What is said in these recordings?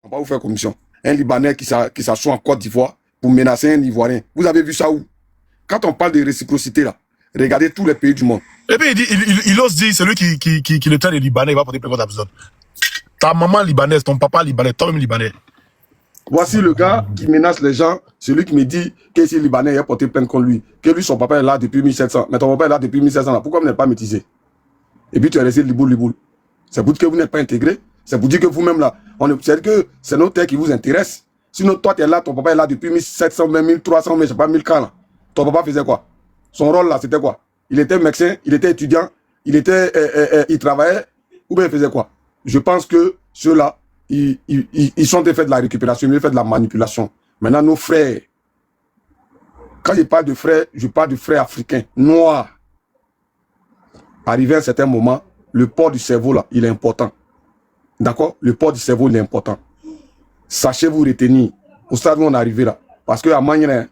On va vous faire commission. Un Libanais qui s'assoit en Côte d'Ivoire pour menacer un Ivoirien. Vous avez vu ça où? Quand on parle de réciprocité, là, regardez tous les pays du monde. Et puis il ose dire, celui qui le traite les Libanais, il va porter plainte contre la personne. Ta maman libanaise, ton papa libanais, toi-même libanais. Voici le gars qui menace les gens, celui qui me dit que si Libanais a porté plainte contre lui, que lui, son papa est là depuis 1700. Mais ton papa est là depuis 1700, là. Pourquoi vous n'êtes pas métisé? Et puis tu es resté liboule. C'est pour dire que vous n'êtes pas intégré. C'est pour dire que vous-même là, c'est que c'est nos terres qui vous intéressent. Sinon, toi, tu es là, ton papa est là depuis 1700, 1300, mais je sais pas, 1000 ans là. Ton papa faisait quoi? Son rôle là, c'était quoi? Il était médecin, il était étudiant, il travaillait, ou bien il faisait quoi? Je pense que ceux-là, ils sont en train de faire de la récupération, ils font de la manipulation. Maintenant, nos frères, quand je parle de frères, je parle de frères africains, noirs. Arrivé à un certain moment, le port du cerveau là, il est important. D'accord? Le port du cerveau, il est important. Sachez vous retenir au stade où on est arrivé là. Parce que à Magnin,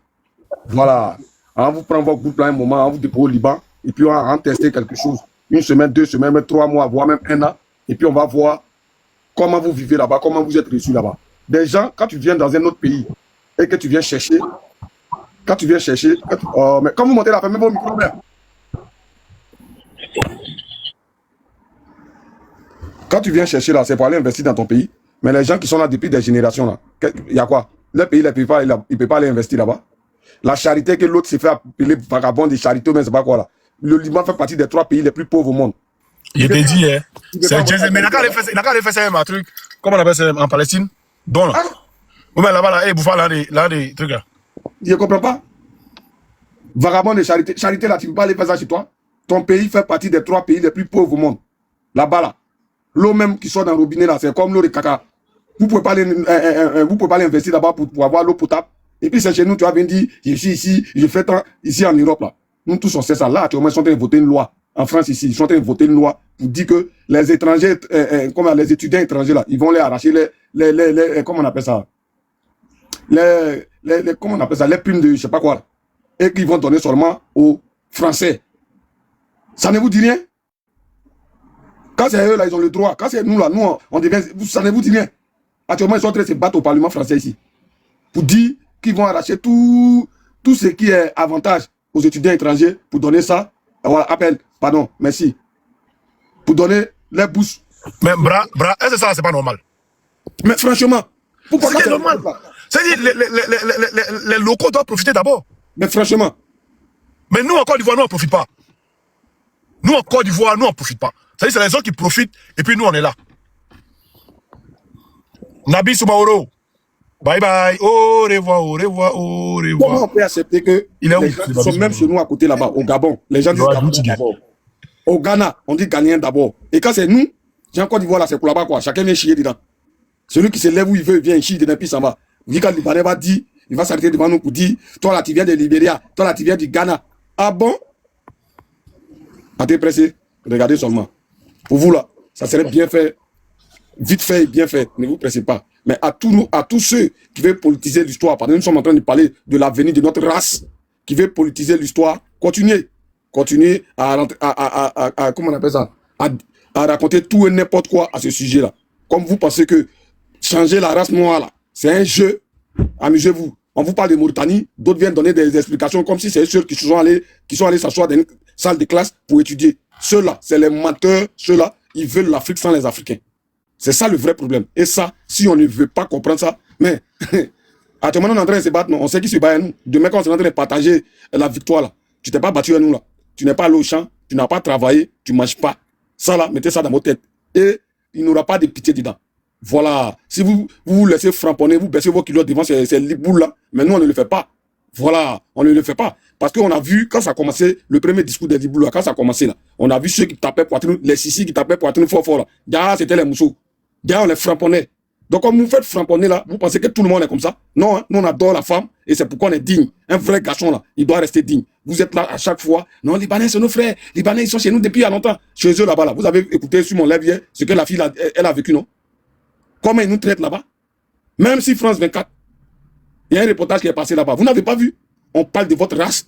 voilà, on vous prend votre groupe là un moment, on vous dépose au Liban, et puis on va en tester quelque chose. 1 semaine, 2 semaines, même 3 mois, voire même 1 an. Et puis on va voir comment vous vivez là-bas, comment vous êtes reçus là-bas. Des gens, quand tu viens dans un autre pays et que tu viens chercher, mais quand vous montez là, fermez vos micros, là. Quand tu viens chercher là, c'est pour aller investir dans ton pays. Mais les gens qui sont là depuis des générations là, il y a quoi? Le pays, il ne peut pas aller investir là-bas. La charité que l'autre s'est fait appeler vagabond des charités, mais c'est pas quoi là. Le Liban fait partie des 3 pays les plus pauvres au monde. Il était dit, hein. C'est Jésus, mais il n'a qu'à aller faire ça un truc. Comment on appelle ça en Palestine? Don là. Ou bien là-bas, là, Bouffal, là, des trucs là. Je ne comprends pas. Vagabond des charités. Charité là, tu ne peux pas aller faire ça chez toi. Ton pays fait partie des 3 pays les plus pauvres au monde. Là-bas là. L'eau même qui sort dans le robinet là, c'est comme l'eau de caca. Vous ne pouvez pas aller investir là-bas pour avoir l'eau potable. Et puis c'est chez nous, tu vas venir dire, je suis ici, je fais tant ici en Europe là. Nous tous on sait ça. Là, actuellement, ils sont en train de voter une loi. En France ici, ils sont en train de voter une loi pour dire que les étrangers, comme les étudiants étrangers là, ils vont les arracher comment on appelle ça? Comment on appelle ça? Les primes de je sais pas quoi là. Et qu'ils vont donner seulement aux Français. Ça ne vous dit rien? Quand c'est eux, là, ils ont le droit. Quand c'est nous, là, nous, on devient... Ça ne vous dit rien. Actuellement, ils sont en train de se battre au Parlement français ici. Pour dire qu'ils vont arracher tout ce qui est avantage aux étudiants étrangers pour donner ça. Voilà, merci. Pour donner les bourses. Mais, est-ce que ça, c'est pas normal? Mais franchement, pourquoi c'est normal? C'est-à-dire, les locaux doivent profiter d'abord. Mais franchement. Mais nous, en Côte d'Ivoire, nous, on ne profite pas. Nous, en Côte d'Ivoire, nous, on ne profite pas. C'est-à-dire, c'est les autres qui profitent, et puis nous, on est là. Nabi Soumaoro. Bye bye. Au revoir, au revoir, au revoir. Comment on peut accepter que les gens sont même chez nous à côté là-bas, au Gabon? Les gens disent Gabon d'abord. Au Ghana, on dit Ghanéen d'abord. Et quand c'est nous, j'ai en Côte d'Ivoire là, c'est pour là-bas quoi. Chacun vient chier dedans. Celui qui se lève où il veut, il vient chier dedans, puis ça va. Vous dites quand le Libanais va dire, il va s'arrêter devant nous pour dire, toi là, tu viens de Libéria, toi là, tu viens du Ghana. Ah bon? Attendez pressé, regardez seulement. Pour vous là, ça serait bien fait, vite fait et bien fait. Ne vous pressez pas. Mais à tous ceux qui veulent politiser l'histoire, parce que nous sommes en train de parler de l'avenir de notre race, qui veulent politiser l'histoire, continuez à comment on appelle ça, à raconter tout et n'importe quoi à ce sujet-là. Comme vous pensez que changer la race noire là, c'est un jeu, amusez-vous. On vous parle de Mauritanie, d'autres viennent donner des explications comme si c'est ceux qui sont allés s'asseoir dans une salle de classe pour étudier. Ceux-là, c'est les menteurs, ceux-là, ils veulent l'Afrique sans les Africains. C'est ça le vrai problème. Et ça, si on ne veut pas comprendre ça, mais actuellement, on est en train de se battre, on sait qui se bat à nous. Demain, quand on est en train de partager la victoire, là, tu t'es pas battu à nous, là. Tu n'es pas allé au champ, tu n'as pas travaillé, tu ne manges pas. Ça, là, mettez ça dans votre tête. Et il n'y aura pas de pitié dedans. Voilà. Si vous laissez framponner, vous baissez vos kilos devant ces boules-là, mais nous, on ne le fait pas. Voilà, on ne le fait pas. Parce qu'on a vu, quand ça a commencé, le premier discours des Liboula, quand ça a commencé, là, on a vu ceux qui tapaient poitrine, les sissis qui tapaient poitrine fort, là. Derrière, c'était les mousseaux. Derrière, on les frapponnait. Donc, comme vous faites framponner, là, vous pensez que tout le monde est comme ça? Non, hein, nous, on adore la femme, et c'est pourquoi on est digne. Un vrai garçon, là, il doit rester digne. Vous êtes là à chaque fois. Non, les Libanais, c'est nos frères. Les Libanais, ils sont chez nous depuis il y a longtemps. Chez eux, là-bas, là. Vous avez écouté sur mon live hier, ce que la fille, elle a vécu, non? Comment ils nous traitent là-bas? Même si France 24, il y a un reportage qui est passé là-bas. Vous n'avez pas vu? On parle de votre race.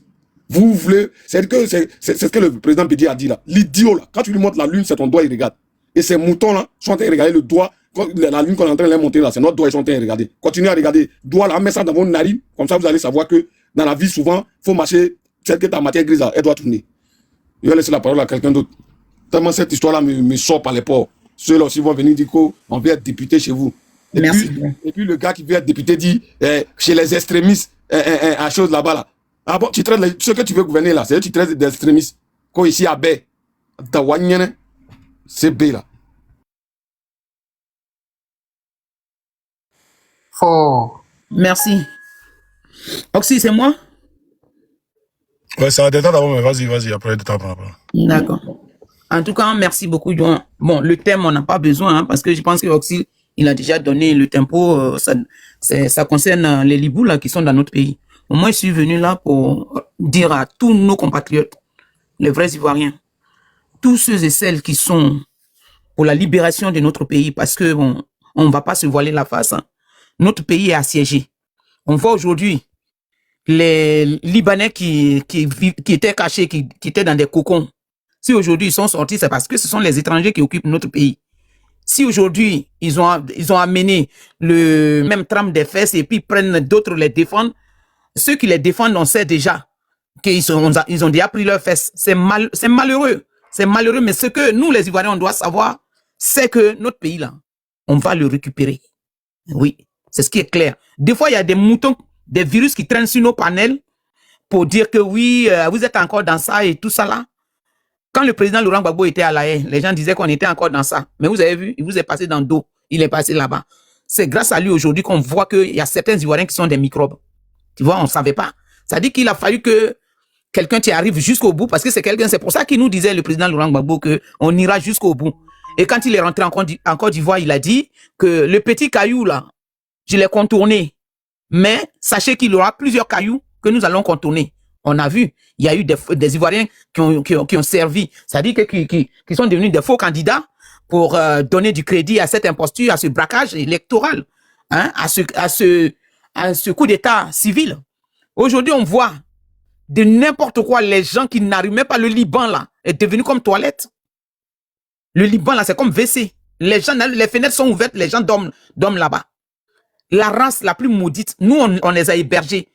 Vous voulez... C'est ce que le président Bédi a dit là. L'idiot là. Quand tu lui montres la lune, c'est ton doigt, il regarde. Et ces moutons-là sont en train de regarder le doigt. La ligne qu'on est en train de les monter là, c'est notre doigt, ils sont en train de regarder. Continuez à regarder. Doigt là, mets ça dans vos narines. Comme ça, vous allez savoir que dans la vie, souvent, il faut marcher. Celle qui est en matière grise là, elle doit tourner. Je vais laisser la parole à quelqu'un d'autre. Tellement cette histoire-là me sort par les pores. Ceux-là aussi vont venir dire qu'on veut être député chez vous. Et puis le gars qui veut être député dit chez les extrémistes, à chose là-bas là. Ah bon, tu traites ceux que tu veux gouverner là, c'est eux qui traitent des extrémistes. Quand ici à Bé, c'est B là. Fort. Merci. Oxy, c'est moi? Ouais, ça va détendre d'abord, mais vas-y, après, détendre après. D'accord. En tout cas, merci beaucoup. Bon, le thème, on n'a pas besoin, hein, parce que je pense que Oxy, il a déjà donné le tempo. Ça concerne les Libous là, qui sont dans notre pays. Moi, je suis venu là pour dire à tous nos compatriotes, les vrais Ivoiriens, tous ceux et celles qui sont pour la libération de notre pays, parce que bon, on ne va pas se voiler la face. Hein. Notre pays est assiégé. On voit aujourd'hui les Libanais qui étaient cachés, qui étaient dans des cocons. Si aujourd'hui ils sont sortis, c'est parce que ce sont les étrangers qui occupent notre pays. Si aujourd'hui ils ont amené le même trame des fesses et puis prennent d'autres les défendent, ceux qui les défendent, on sait déjà qu'ils ont déjà pris leurs fesses. C'est malheureux. C'est malheureux, mais ce que nous les Ivoiriens on doit savoir, c'est que notre pays là, on va le récupérer. Oui, c'est ce qui est clair. Des fois il y a des moutons, des virus qui traînent sur nos panels pour dire que oui, vous êtes encore dans ça et tout ça là. Quand le président Laurent Gbagbo était à La Haye, les gens disaient qu'on était encore dans ça. Mais vous avez vu, il vous est passé dans le dos. Il est passé là-bas. C'est grâce à lui aujourd'hui qu'on voit qu'il y a certains Ivoiriens qui sont des microbes. Tu vois, on ne savait pas. Ça dit qu'il a fallu que quelqu'un qui arrive jusqu'au bout, parce que c'est quelqu'un, c'est pour ça qu'il nous disait, le président Laurent Gbagbo, qu'on ira jusqu'au bout. Et quand il est rentré en Côte d'Ivoire, il a dit que le petit caillou là, je l'ai contourné. Mais sachez qu'il y aura plusieurs cailloux que nous allons contourner. On a vu, il y a eu des Ivoiriens qui ont servi, c'est-à-dire qui sont devenus des faux candidats pour donner du crédit à cette imposture, à ce braquage électoral, hein, à ce coup d'état civil. Aujourd'hui, on voit de n'importe quoi, les gens qui n'arrivent même pas, le Liban là, est devenu comme toilette. Le Liban là, c'est comme WC. Les gens, les fenêtres sont ouvertes, les gens dorment là-bas. La race la plus maudite, nous, on les a hébergés.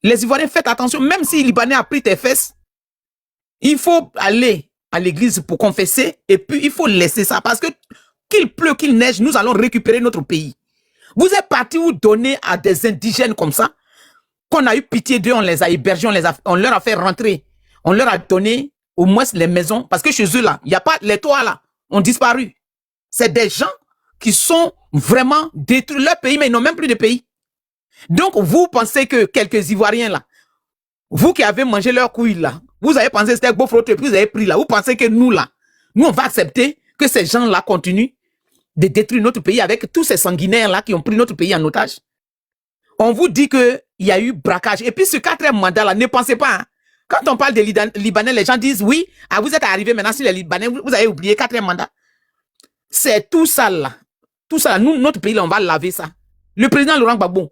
Les Ivoiriens, faites attention, même si le Libanais a pris tes fesses, il faut aller à l'église pour confesser et puis il faut laisser ça parce que qu'il pleut, qu'il neige, nous allons récupérer notre pays. Vous êtes partis vous donner à des indigènes comme ça, qu'on a eu pitié d'eux, on les a hébergés, on leur a fait rentrer, on leur a donné au moins les maisons parce que chez eux là, il n'y a pas, les toits là ont disparu. C'est des gens qui sont vraiment détruits leur pays, mais ils n'ont même plus de pays. Donc, vous pensez que quelques Ivoiriens là, vous qui avez mangé leur couille là, vous avez pensé que c'était beau frotté, puis vous avez pris là, vous pensez que nous là, nous on va accepter que ces gens là continuent de détruire notre pays avec tous ces sanguinaires là qui ont pris notre pays en otage. On vous dit qu'il y a eu braquage. Et puis ce quatrième mandat là, ne pensez pas, hein. Quand on parle des Libanais, les gens disent oui, ah, vous êtes arrivés maintenant sur les Libanais, vous avez oublié quatrième mandat. C'est tout ça là. Tout ça là, nous, notre pays là, on va laver ça. Le président Laurent Gbagbo,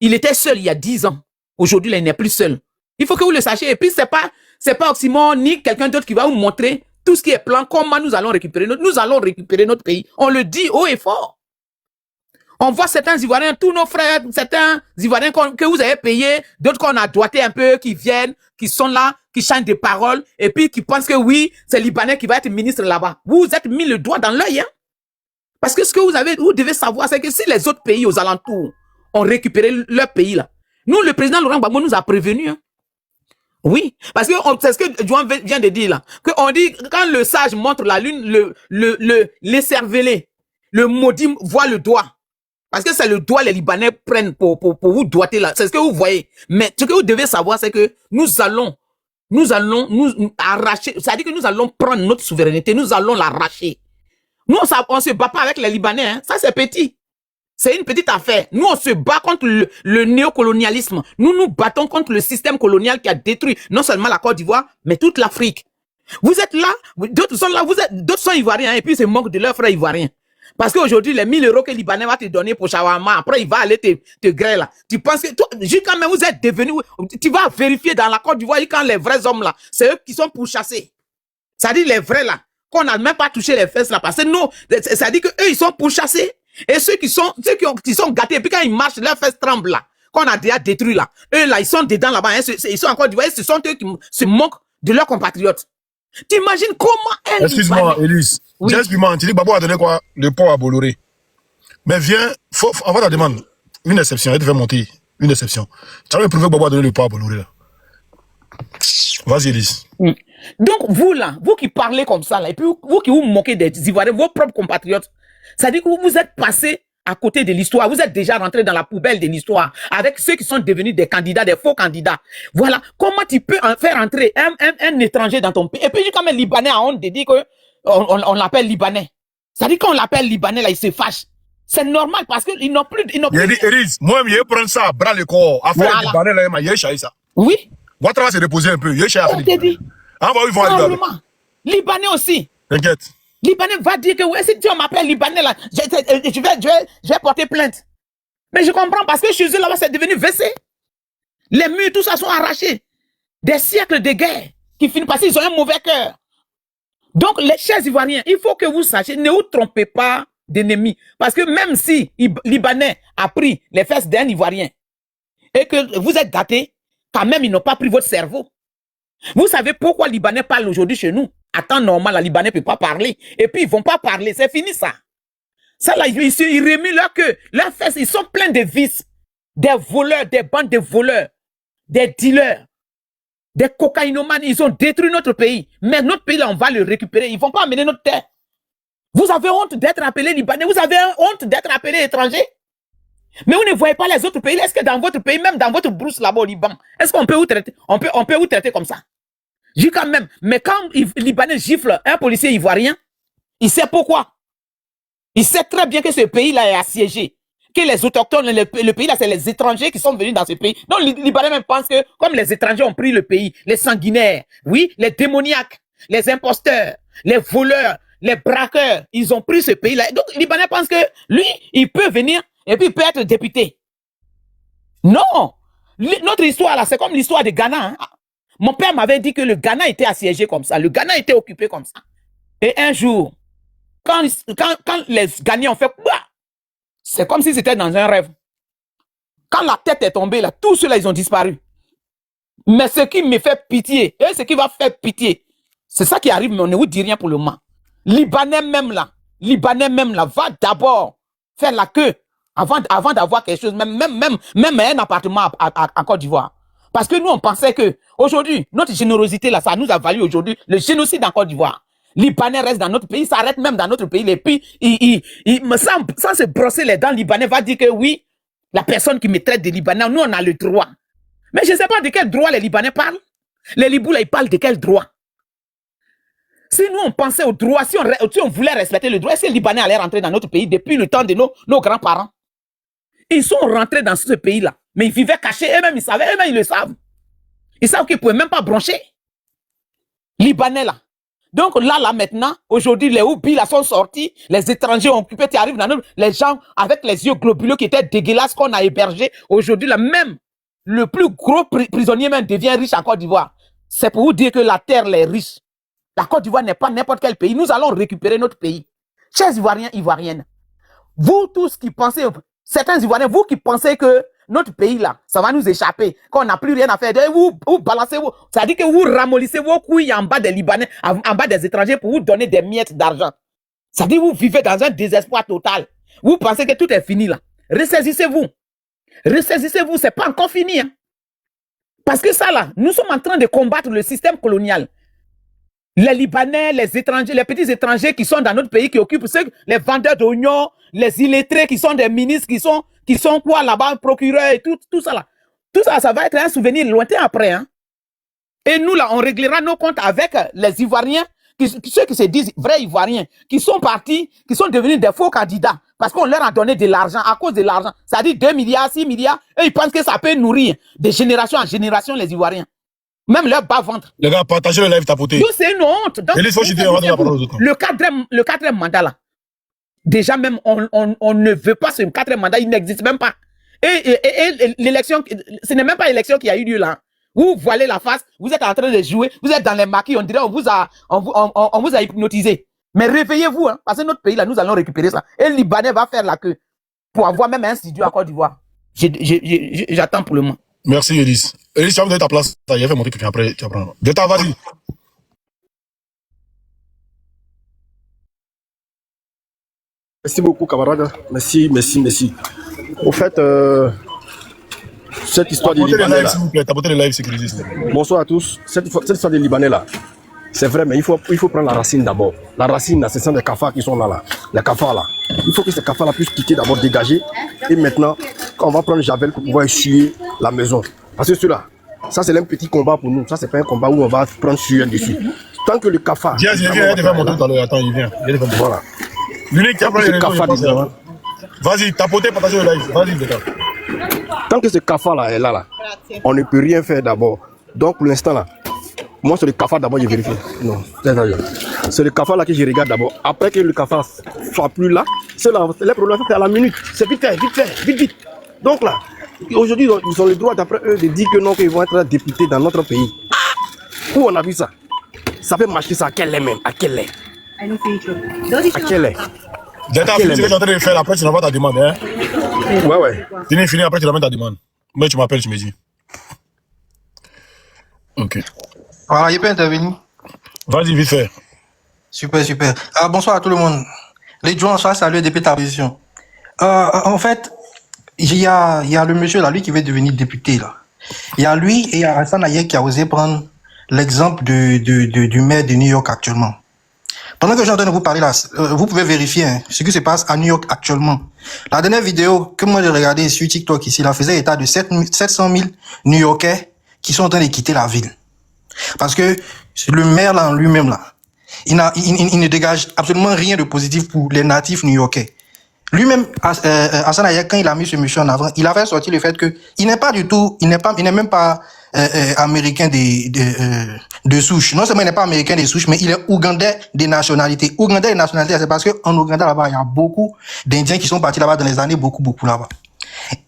il était seul il y a 10 ans. Aujourd'hui, il n'est plus seul. Il faut que vous le sachiez. Et puis, c'est pas Oxymore ni quelqu'un d'autre qui va vous montrer tout ce qui est plan, comment nous allons récupérer notre pays. On le dit haut et fort. On voit certains Ivoiriens, tous nos frères, certains Ivoiriens que vous avez payés, d'autres qu'on a doigté un peu, qui viennent, qui sont là, qui chantent des paroles, et puis qui pensent que oui, c'est Libanais qui va être ministre là-bas. Vous êtes mis le doigt dans l'œil, hein. Parce que ce que vous devez savoir, c'est que si les autres pays aux alentours ont récupéré leur pays là. Nous, le président Laurent Gbagbo nous a prévenus. Hein. Oui, parce que c'est ce que Juan vient de dire là. On dit, quand le sage montre la lune, l'écervelé, le maudit voit le doigt. Parce que c'est le doigt les Libanais prennent pour vous doigter là. C'est ce que vous voyez. Mais ce que vous devez savoir, c'est que nous allons nous arracher. C'est-à-dire que nous allons prendre notre souveraineté, nous allons l'arracher. Nous, on se bat pas avec les Libanais. Hein. Ça, c'est petit. C'est une petite affaire. Nous, on se bat contre le néocolonialisme. Nous nous battons contre le système colonial qui a détruit non seulement la Côte d'Ivoire, mais toute l'Afrique. Vous êtes là, d'autres sont là, d'autres sont ivoiriens, et puis se moquent de leurs frères ivoiriens. Parce qu'aujourd'hui, les 1000 € que le Libanais va te donner pour shawarma, après il va aller te griller là. Tu penses que, toi, quand même vous êtes devenu, tu vas vérifier dans la Côte d'Ivoire quand les vrais hommes là, c'est eux qui sont pourchassés. C'est-à-dire les vrais là. qu'on n'a même pas touché les fesses là, parce que nous, ça dit que eux, ils sont pourchassés. Et ceux qui sont gâtés, et puis quand ils marchent, leurs fesses tremblent là, qu'on a déjà détruit là. Eux là, ils sont dedans là-bas, hein, ils sont encore, vous voyez, ce sont eux qui se moquent de leurs compatriotes. T'imagines comment elle... Excuse-moi, Élise. Oui. Just piment, tu dis Babo a donné quoi? Le port à Bolloré. Mais viens, on va te demander une exception, elle te fait monter. Une exception. Tu as même prouvé que Babo a donné le port à Bolloré là. Vas-y, Élise. Donc, vous là, vous qui parlez comme ça là, et puis vous qui vous moquez des Ivoiriens, vos propres compatriotes, ça dit que vous êtes passé à côté de l'histoire. Vous êtes déjà rentré dans la poubelle de l'histoire avec ceux qui sont devenus des candidats, des faux candidats. Voilà. Comment tu peux faire entrer un étranger dans ton pays? Et puis, quand même, Libanais a honte de dire que on l'appelle Libanais. Ça dit qu'on l'appelle Libanais là, il se fâche. C'est normal parce qu'ils n'ont plus... Il a dit, Élise, moi, je vais prendre ça à bras le corps. À faire Libanais là, il y a échappé ça. Oui. Ouattara s'est reposé un peu. Il y a échappé. On te dit. Ah, bah, ils vont aller. Libanais aussi. T'inquiète. Libanais va dire que ouais, si tu m'appelles Libanais là, je vais porter plainte. Mais je comprends parce que chez eux là-bas c'est devenu WC. Les murs, tout ça sont arrachés. Des siècles de guerre qui finissent parce qu'ils ont un mauvais cœur. Donc les chers Ivoiriens, il faut que vous sachiez, ne vous trompez pas d'ennemis. Parce que même si Libanais a pris les fesses d'un Ivoirien et que vous êtes gâtés, quand même ils n'ont pas pris votre cerveau. Vous savez pourquoi les Libanais parlent aujourd'hui chez nous? À temps normal, les Libanais ne peuvent pas parler. Et puis, ils ne vont pas parler. C'est fini, ça. Ça, là, ils remuent leur queue. Leurs fesses, ils sont pleins de vices. Des voleurs, des bandes de voleurs, des dealers, des cocaïnomanes. Ils ont détruit notre pays. Mais notre pays, là, on va le récupérer. Ils ne vont pas amener notre terre. Vous avez honte d'être appelé Libanais. Vous avez honte d'être appelé étranger. Mais vous ne voyez pas les autres pays. Est-ce que dans votre pays, même dans votre brousse là-bas au Liban, est-ce qu'on peut vous traiter? On peut vous traiter comme ça? J'ai quand même, mais quand les Libanais gifle un policier ivoirien, il sait pourquoi. Il sait très bien que ce pays-là est assiégé. Que les autochtones, le pays-là, c'est les étrangers qui sont venus dans ce pays. Donc, les Libanais même pensent que, comme les étrangers ont pris le pays, les sanguinaires, oui, les démoniaques, les imposteurs, les voleurs, les braqueurs, ils ont pris ce pays-là. Donc, les Libanais pensent que lui, il peut venir et puis il peut être député. Non! Notre histoire, là, c'est comme l'histoire de Ghana, hein. Mon père m'avait dit que le Ghana était assiégé comme ça. Le Ghana était occupé comme ça. Et un jour, quand les Ghanéens ont fait quoi, c'est comme si c'était dans un rêve. Quand la tête est tombée, là, tous ceux-là, ils ont disparu. Mais ce qui me fait pitié, et ce qui va faire pitié, c'est ça qui arrive, mais on ne vous dit rien pour le moment. Libanais même là, va d'abord faire la queue avant d'avoir quelque chose, même un appartement en Côte d'Ivoire. Parce que nous, on pensait que, aujourd'hui, notre générosité, là, ça nous a valu aujourd'hui le génocide en Côte d'Ivoire. Les Libanais restent dans notre pays, s'arrêtent même dans notre pays. Et puis, sans se brosser les dents, le Libanais va dire que oui, la personne qui me traite de Libanais, nous, on a le droit. Mais je ne sais pas de quel droit les Libanais parlent. Les Libous, là, ils parlent de quel droit? Si nous, on pensait au droit, si on voulait respecter le droit, est-ce que les Libanais allaient rentrer dans notre pays depuis le temps de nos grands-parents? Ils sont rentrés dans ce pays-là. Mais ils vivaient cachés, eux-mêmes, ils savaient, eux-mêmes, ils le savent. Ils savent qu'ils ne pouvaient même pas broncher. Libanais, là. Donc là, maintenant, aujourd'hui, les Oubis, là, sont sortis, les étrangers ont occupé, tu arrives dans nous, les gens avec les yeux globuleux qui étaient dégueulasses qu'on a hébergés, aujourd'hui, là, même le plus gros prisonnier même devient riche en Côte d'Ivoire. C'est pour vous dire que la terre, est riche. La Côte d'Ivoire n'est pas n'importe quel pays. Nous allons récupérer notre pays. Chers Ivoiriens, Ivoiriennes, vous tous qui pensez, certains Ivoiriens, vous qui pensez que notre pays là, ça va nous échapper, qu'on n'a plus rien à faire, vous balancez, ça dit que vous ramollissez vos couilles en bas des Libanais, en bas des étrangers pour vous donner des miettes d'argent. Ça dit que vous vivez dans un désespoir total. Vous pensez que tout est fini là. Ressaisissez-vous. Ressaisissez-vous, c'est pas encore fini. Hein. Parce que ça là, nous sommes en train de combattre le système colonial. Les Libanais, les étrangers, les petits étrangers qui sont dans notre pays, qui occupent les vendeurs d'oignons, les illettrés qui sont des ministres, qui sont quoi là-bas, procureurs et tout ça là. Tout ça, ça va être un souvenir lointain après. Hein. Et nous là, on réglera nos comptes avec les Ivoiriens, ceux qui se disent vrais Ivoiriens, qui sont partis, qui sont devenus des faux candidats, parce qu'on leur a donné de l'argent, à cause de l'argent. Ça dit 2 milliards, 6 milliards, et ils pensent que ça peut nourrir de génération en génération les Ivoiriens. Même leur bas-ventre. Les gars, partagez le live tapoté. Donc, c'est une honte. Donc, le quatrième mandat, là, déjà même, on ne veut pas ce quatrième mandat, il n'existe même pas. Et l'élection, ce n'est même pas l'élection qui a eu lieu là. Vous voilez la face, vous êtes en train de jouer, vous êtes dans les maquis, on dirait on vous a hypnotisé. Mais réveillez-vous, hein, parce que notre pays, là, nous allons récupérer ça. Et le Libanais va faire la queue pour avoir même un studio en Côte d'Ivoire. J'attends pour le moment. Merci, Elise. Elise, tu vas me donner ta place. Ça y est, fais montrer quelqu'un après, tu vas prendre. Delta, vas-y. Merci beaucoup, camarade. Merci. Au fait, cette histoire des Tapotez les Libanais lives, là. s'il vous plaît. Tapotez les lives, sécurisés, s'il vous plaît. Bonsoir à tous. Cette histoire des Libanais là, c'est vrai, mais il faut prendre la racine d'abord. La racine, là, ce sont des cafards qui sont là. Les cafards là. Il faut que ces cafards là puissent quitter d'abord, dégager. Et maintenant, on va prendre Javel pour pouvoir essuyer la maison. Parce que cela, ça c'est un petit combat pour nous. Ça, c'est pas un combat où on va prendre sueur dessus. Tant que le cafard. Diaz, il vient, il te fait montrer tout à l'heure. Attends, il vient. Voilà. L'unique qui a pris les réseaux, vas-y, tapotez, partagez le live. Vas-y, Delta. Tant que ce cafard-là est là, on ne peut rien faire d'abord. Donc pour l'instant là, moi c'est le cafard d'abord je vérifie. Non, c'est le cafard-là que je regarde d'abord. Après que le cafard soit plus là, c'est là, les problèmes c'est à la minute. C'est vite fait, vite. Donc là, aujourd'hui ils ont le droit d'après eux de dire que non, qu'ils vont être députés dans notre pays. Où on a vu ça? Ça peut marcher ça à quelle est même? À quelle est? À quelle est? Delta, finis ce que tu es en train de faire, après tu n'as pas ta demande. Hein? Ouais. Fini, après tu ramènes ta demande. Mais tu m'appelles, tu me dis. Ok. Voilà, il peut intervenir. Vas-y, vite fait. Super. Bonsoir à tout le monde. Les gens, ça, salut depuis ta position. En fait, il y a le monsieur là, lui qui veut devenir député là. Il y a lui et il y a Hassan Hayek qui a osé prendre l'exemple du maire de New York actuellement. Pendant que je suis en train de vous parler là, vous pouvez vérifier ce qui se passe à New York actuellement. La dernière vidéo que moi j'ai regardée sur TikTok ici, là, faisait état de 700 000 New-Yorkais qui sont en train de quitter la ville. Parce que le maire là en lui-même là, il ne dégage absolument rien de positif pour les natifs new-yorkais. Lui-même, Hassan Hayek, quand il a mis ce monsieur en avant, il avait sorti le fait que il n'est même pas américain de souche. Non seulement il n'est pas américain de souche, mais il est ougandais des nationalités. Ougandais des nationalités, c'est parce que en Ouganda là-bas, il y a beaucoup d'Indiens qui sont partis là-bas dans les années beaucoup là-bas.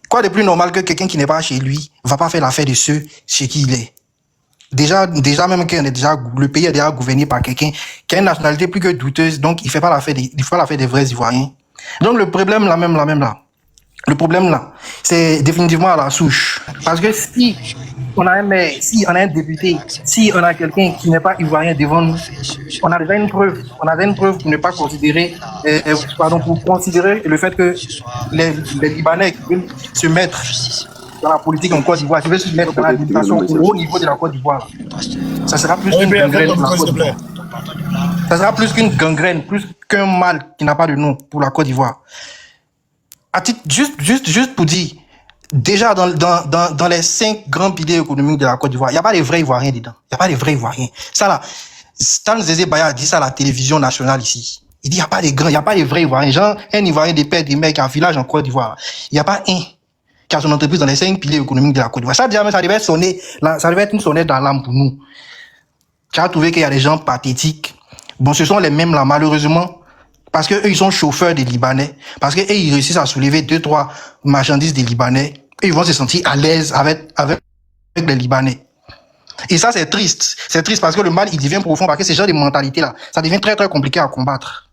Quoi de plus normal que quelqu'un qui n'est pas chez lui va pas faire l'affaire de ceux chez qui il est. Déjà même le pays est déjà gouverné par quelqu'un qui a une nationalité plus que douteuse, donc il fait pas l'affaire des vrais Ivoiriens. Donc le problème là, c'est définitivement à la souche. Parce que si on a un maire, si on a un député, si on a quelqu'un qui n'est pas ivoirien devant nous, on a déjà une preuve. On a déjà une preuve pour ne pas considérer, pour considérer le fait que les Libanais qui veulent se mettre dans la politique en Côte d'Ivoire, qui veulent se mettre dans l'administration au haut niveau de la Côte d'Ivoire, ça sera plus qu'une gangrène pour la Côte d'Ivoire. Ça sera plus qu'une gangrène, plus qu'un mal qui n'a pas de nom pour la Côte d'Ivoire. À titre, juste pour dire, déjà dans les 5 grands piliers économiques de la Côte d'Ivoire, il n'y a pas de vrais Ivoiriens dedans. Il n'y a pas de vrais Ivoiriens. Ça là, Stan Zézé Baya a dit ça à la télévision nationale ici. Il dit il n'y a pas de vrais Ivoiriens. Genre, un Ivoirien des pères des mecs qui a un village en Côte d'Ivoire. Il n'y a pas un qui a son entreprise dans les 5 piliers économiques de la Côte d'Ivoire. Ça déjà, ça devait être une sonnette d'alarme pour nous. Tu as trouvé qu'il y a des gens pathétiques. Bon, ce sont les mêmes là, malheureusement, parce que eux, ils sont chauffeurs des Libanais, parce que eux, ils réussissent à soulever 2-3 marchandises des Libanais, et ils vont se sentir à l'aise avec les Libanais. Et ça, c'est triste. C'est triste parce que le mal, il devient profond, parce que ces genres de mentalités là, ça devient très compliqué à combattre.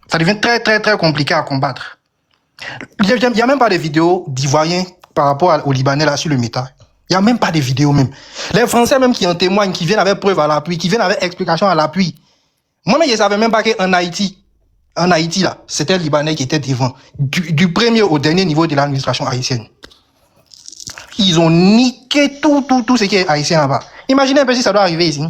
Ça devient très compliqué à combattre. Il y a même pas de vidéos d'Ivoiriens par rapport aux Libanais là sur le méta. Il n'y a même pas de vidéos même. Les Français même qui en témoignent, qui viennent avec preuve à l'appui, qui viennent avec explication à l'appui. Moi-même, je ne savais même pas qu'en Haïti, là, c'était le Libanais qui était devant. Du premier au dernier niveau de l'administration haïtienne. Ils ont niqué tout ce qui est haïtien là-bas. Imaginez un peu si ça doit arriver ici.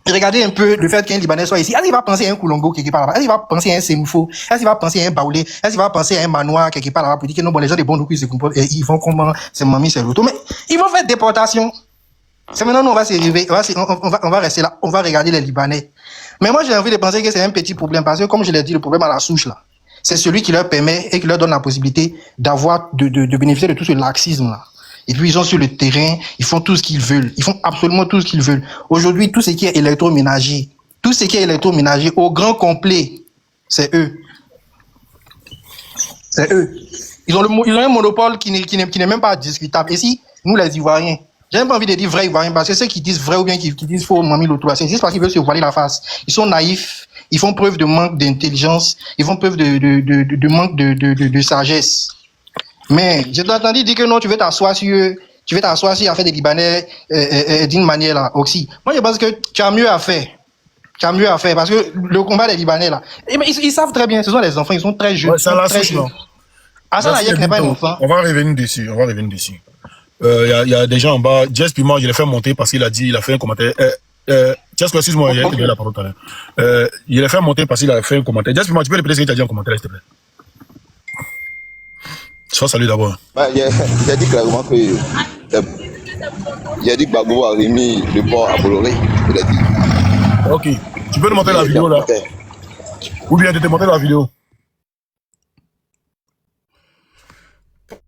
Regardez un peu le fait qu'un Libanais soit ici. Est-ce qu'il va penser à un Koulongo quelque part là-bas? Est-ce qu'il va penser à un Semoufo? Est-ce qu'il va penser à un Baoulé? Est-ce qu'il va penser à un Manoir quelque part là-bas pour dire que non, bon, les gens des bons nous, ils se comportent, et ils font comment? C'est mamie, c'est l'auto. Mais ils vont faire déportation. C'est maintenant, nous, on va s'arriver, on va rester là, on va regarder les Libanais. Mais moi, j'ai envie de penser que c'est un petit problème, parce que, comme je l'ai dit, le problème à la souche, là, c'est celui qui leur permet et qui leur donne la possibilité de bénéficier de tout ce laxisme, là. Et puis, ils sont sur le terrain, ils font tout ce qu'ils veulent. Ils font absolument tout ce qu'ils veulent. Aujourd'hui, tout ce qui est électroménager, au grand complet, c'est eux. C'est eux. Ils ont un monopole qui n'est même pas discutable. Et si, nous, les Ivoiriens, J'ai même pas envie de dire vrai Ivoirien, parce que ceux qui disent vrai ou bien qui disent faux, Mami Loto, c'est juste parce qu'ils veulent se voiler la face. Ils sont naïfs, ils font preuve de manque d'intelligence, ils font preuve de manque de sagesse. Mais j'ai entendu dire que non, tu veux t'asseoir sur affaire des Libanais d'une manière là aussi. Moi, je pense que tu as mieux à faire. Tu as mieux à faire, parce que le combat des Libanais là, ils savent très bien, ce sont des enfants, ils sont très jeunes. Ouais, ça la souche, non. Hassan Ayek n'est pas un enfant. On va revenir dessus. Il y a des gens en bas. Jess Piment, je l'ai fait monter parce qu'il a fait un commentaire. Jess, excuse-moi, il a été la parole tout à l'heure. Il l'a fait monter parce qu'il a fait un commentaire. Jess Piment, tu peux répéter ce que tu as dit en commentaire, s'il te plaît. Sois salut d'abord. Il a dit clairement que. Il a dit que Gbagbo a remis le port à Bolloré. Il a dit. Ok. Tu peux nous montrer la vidéo là? Ou bien tu te montrer la vidéo?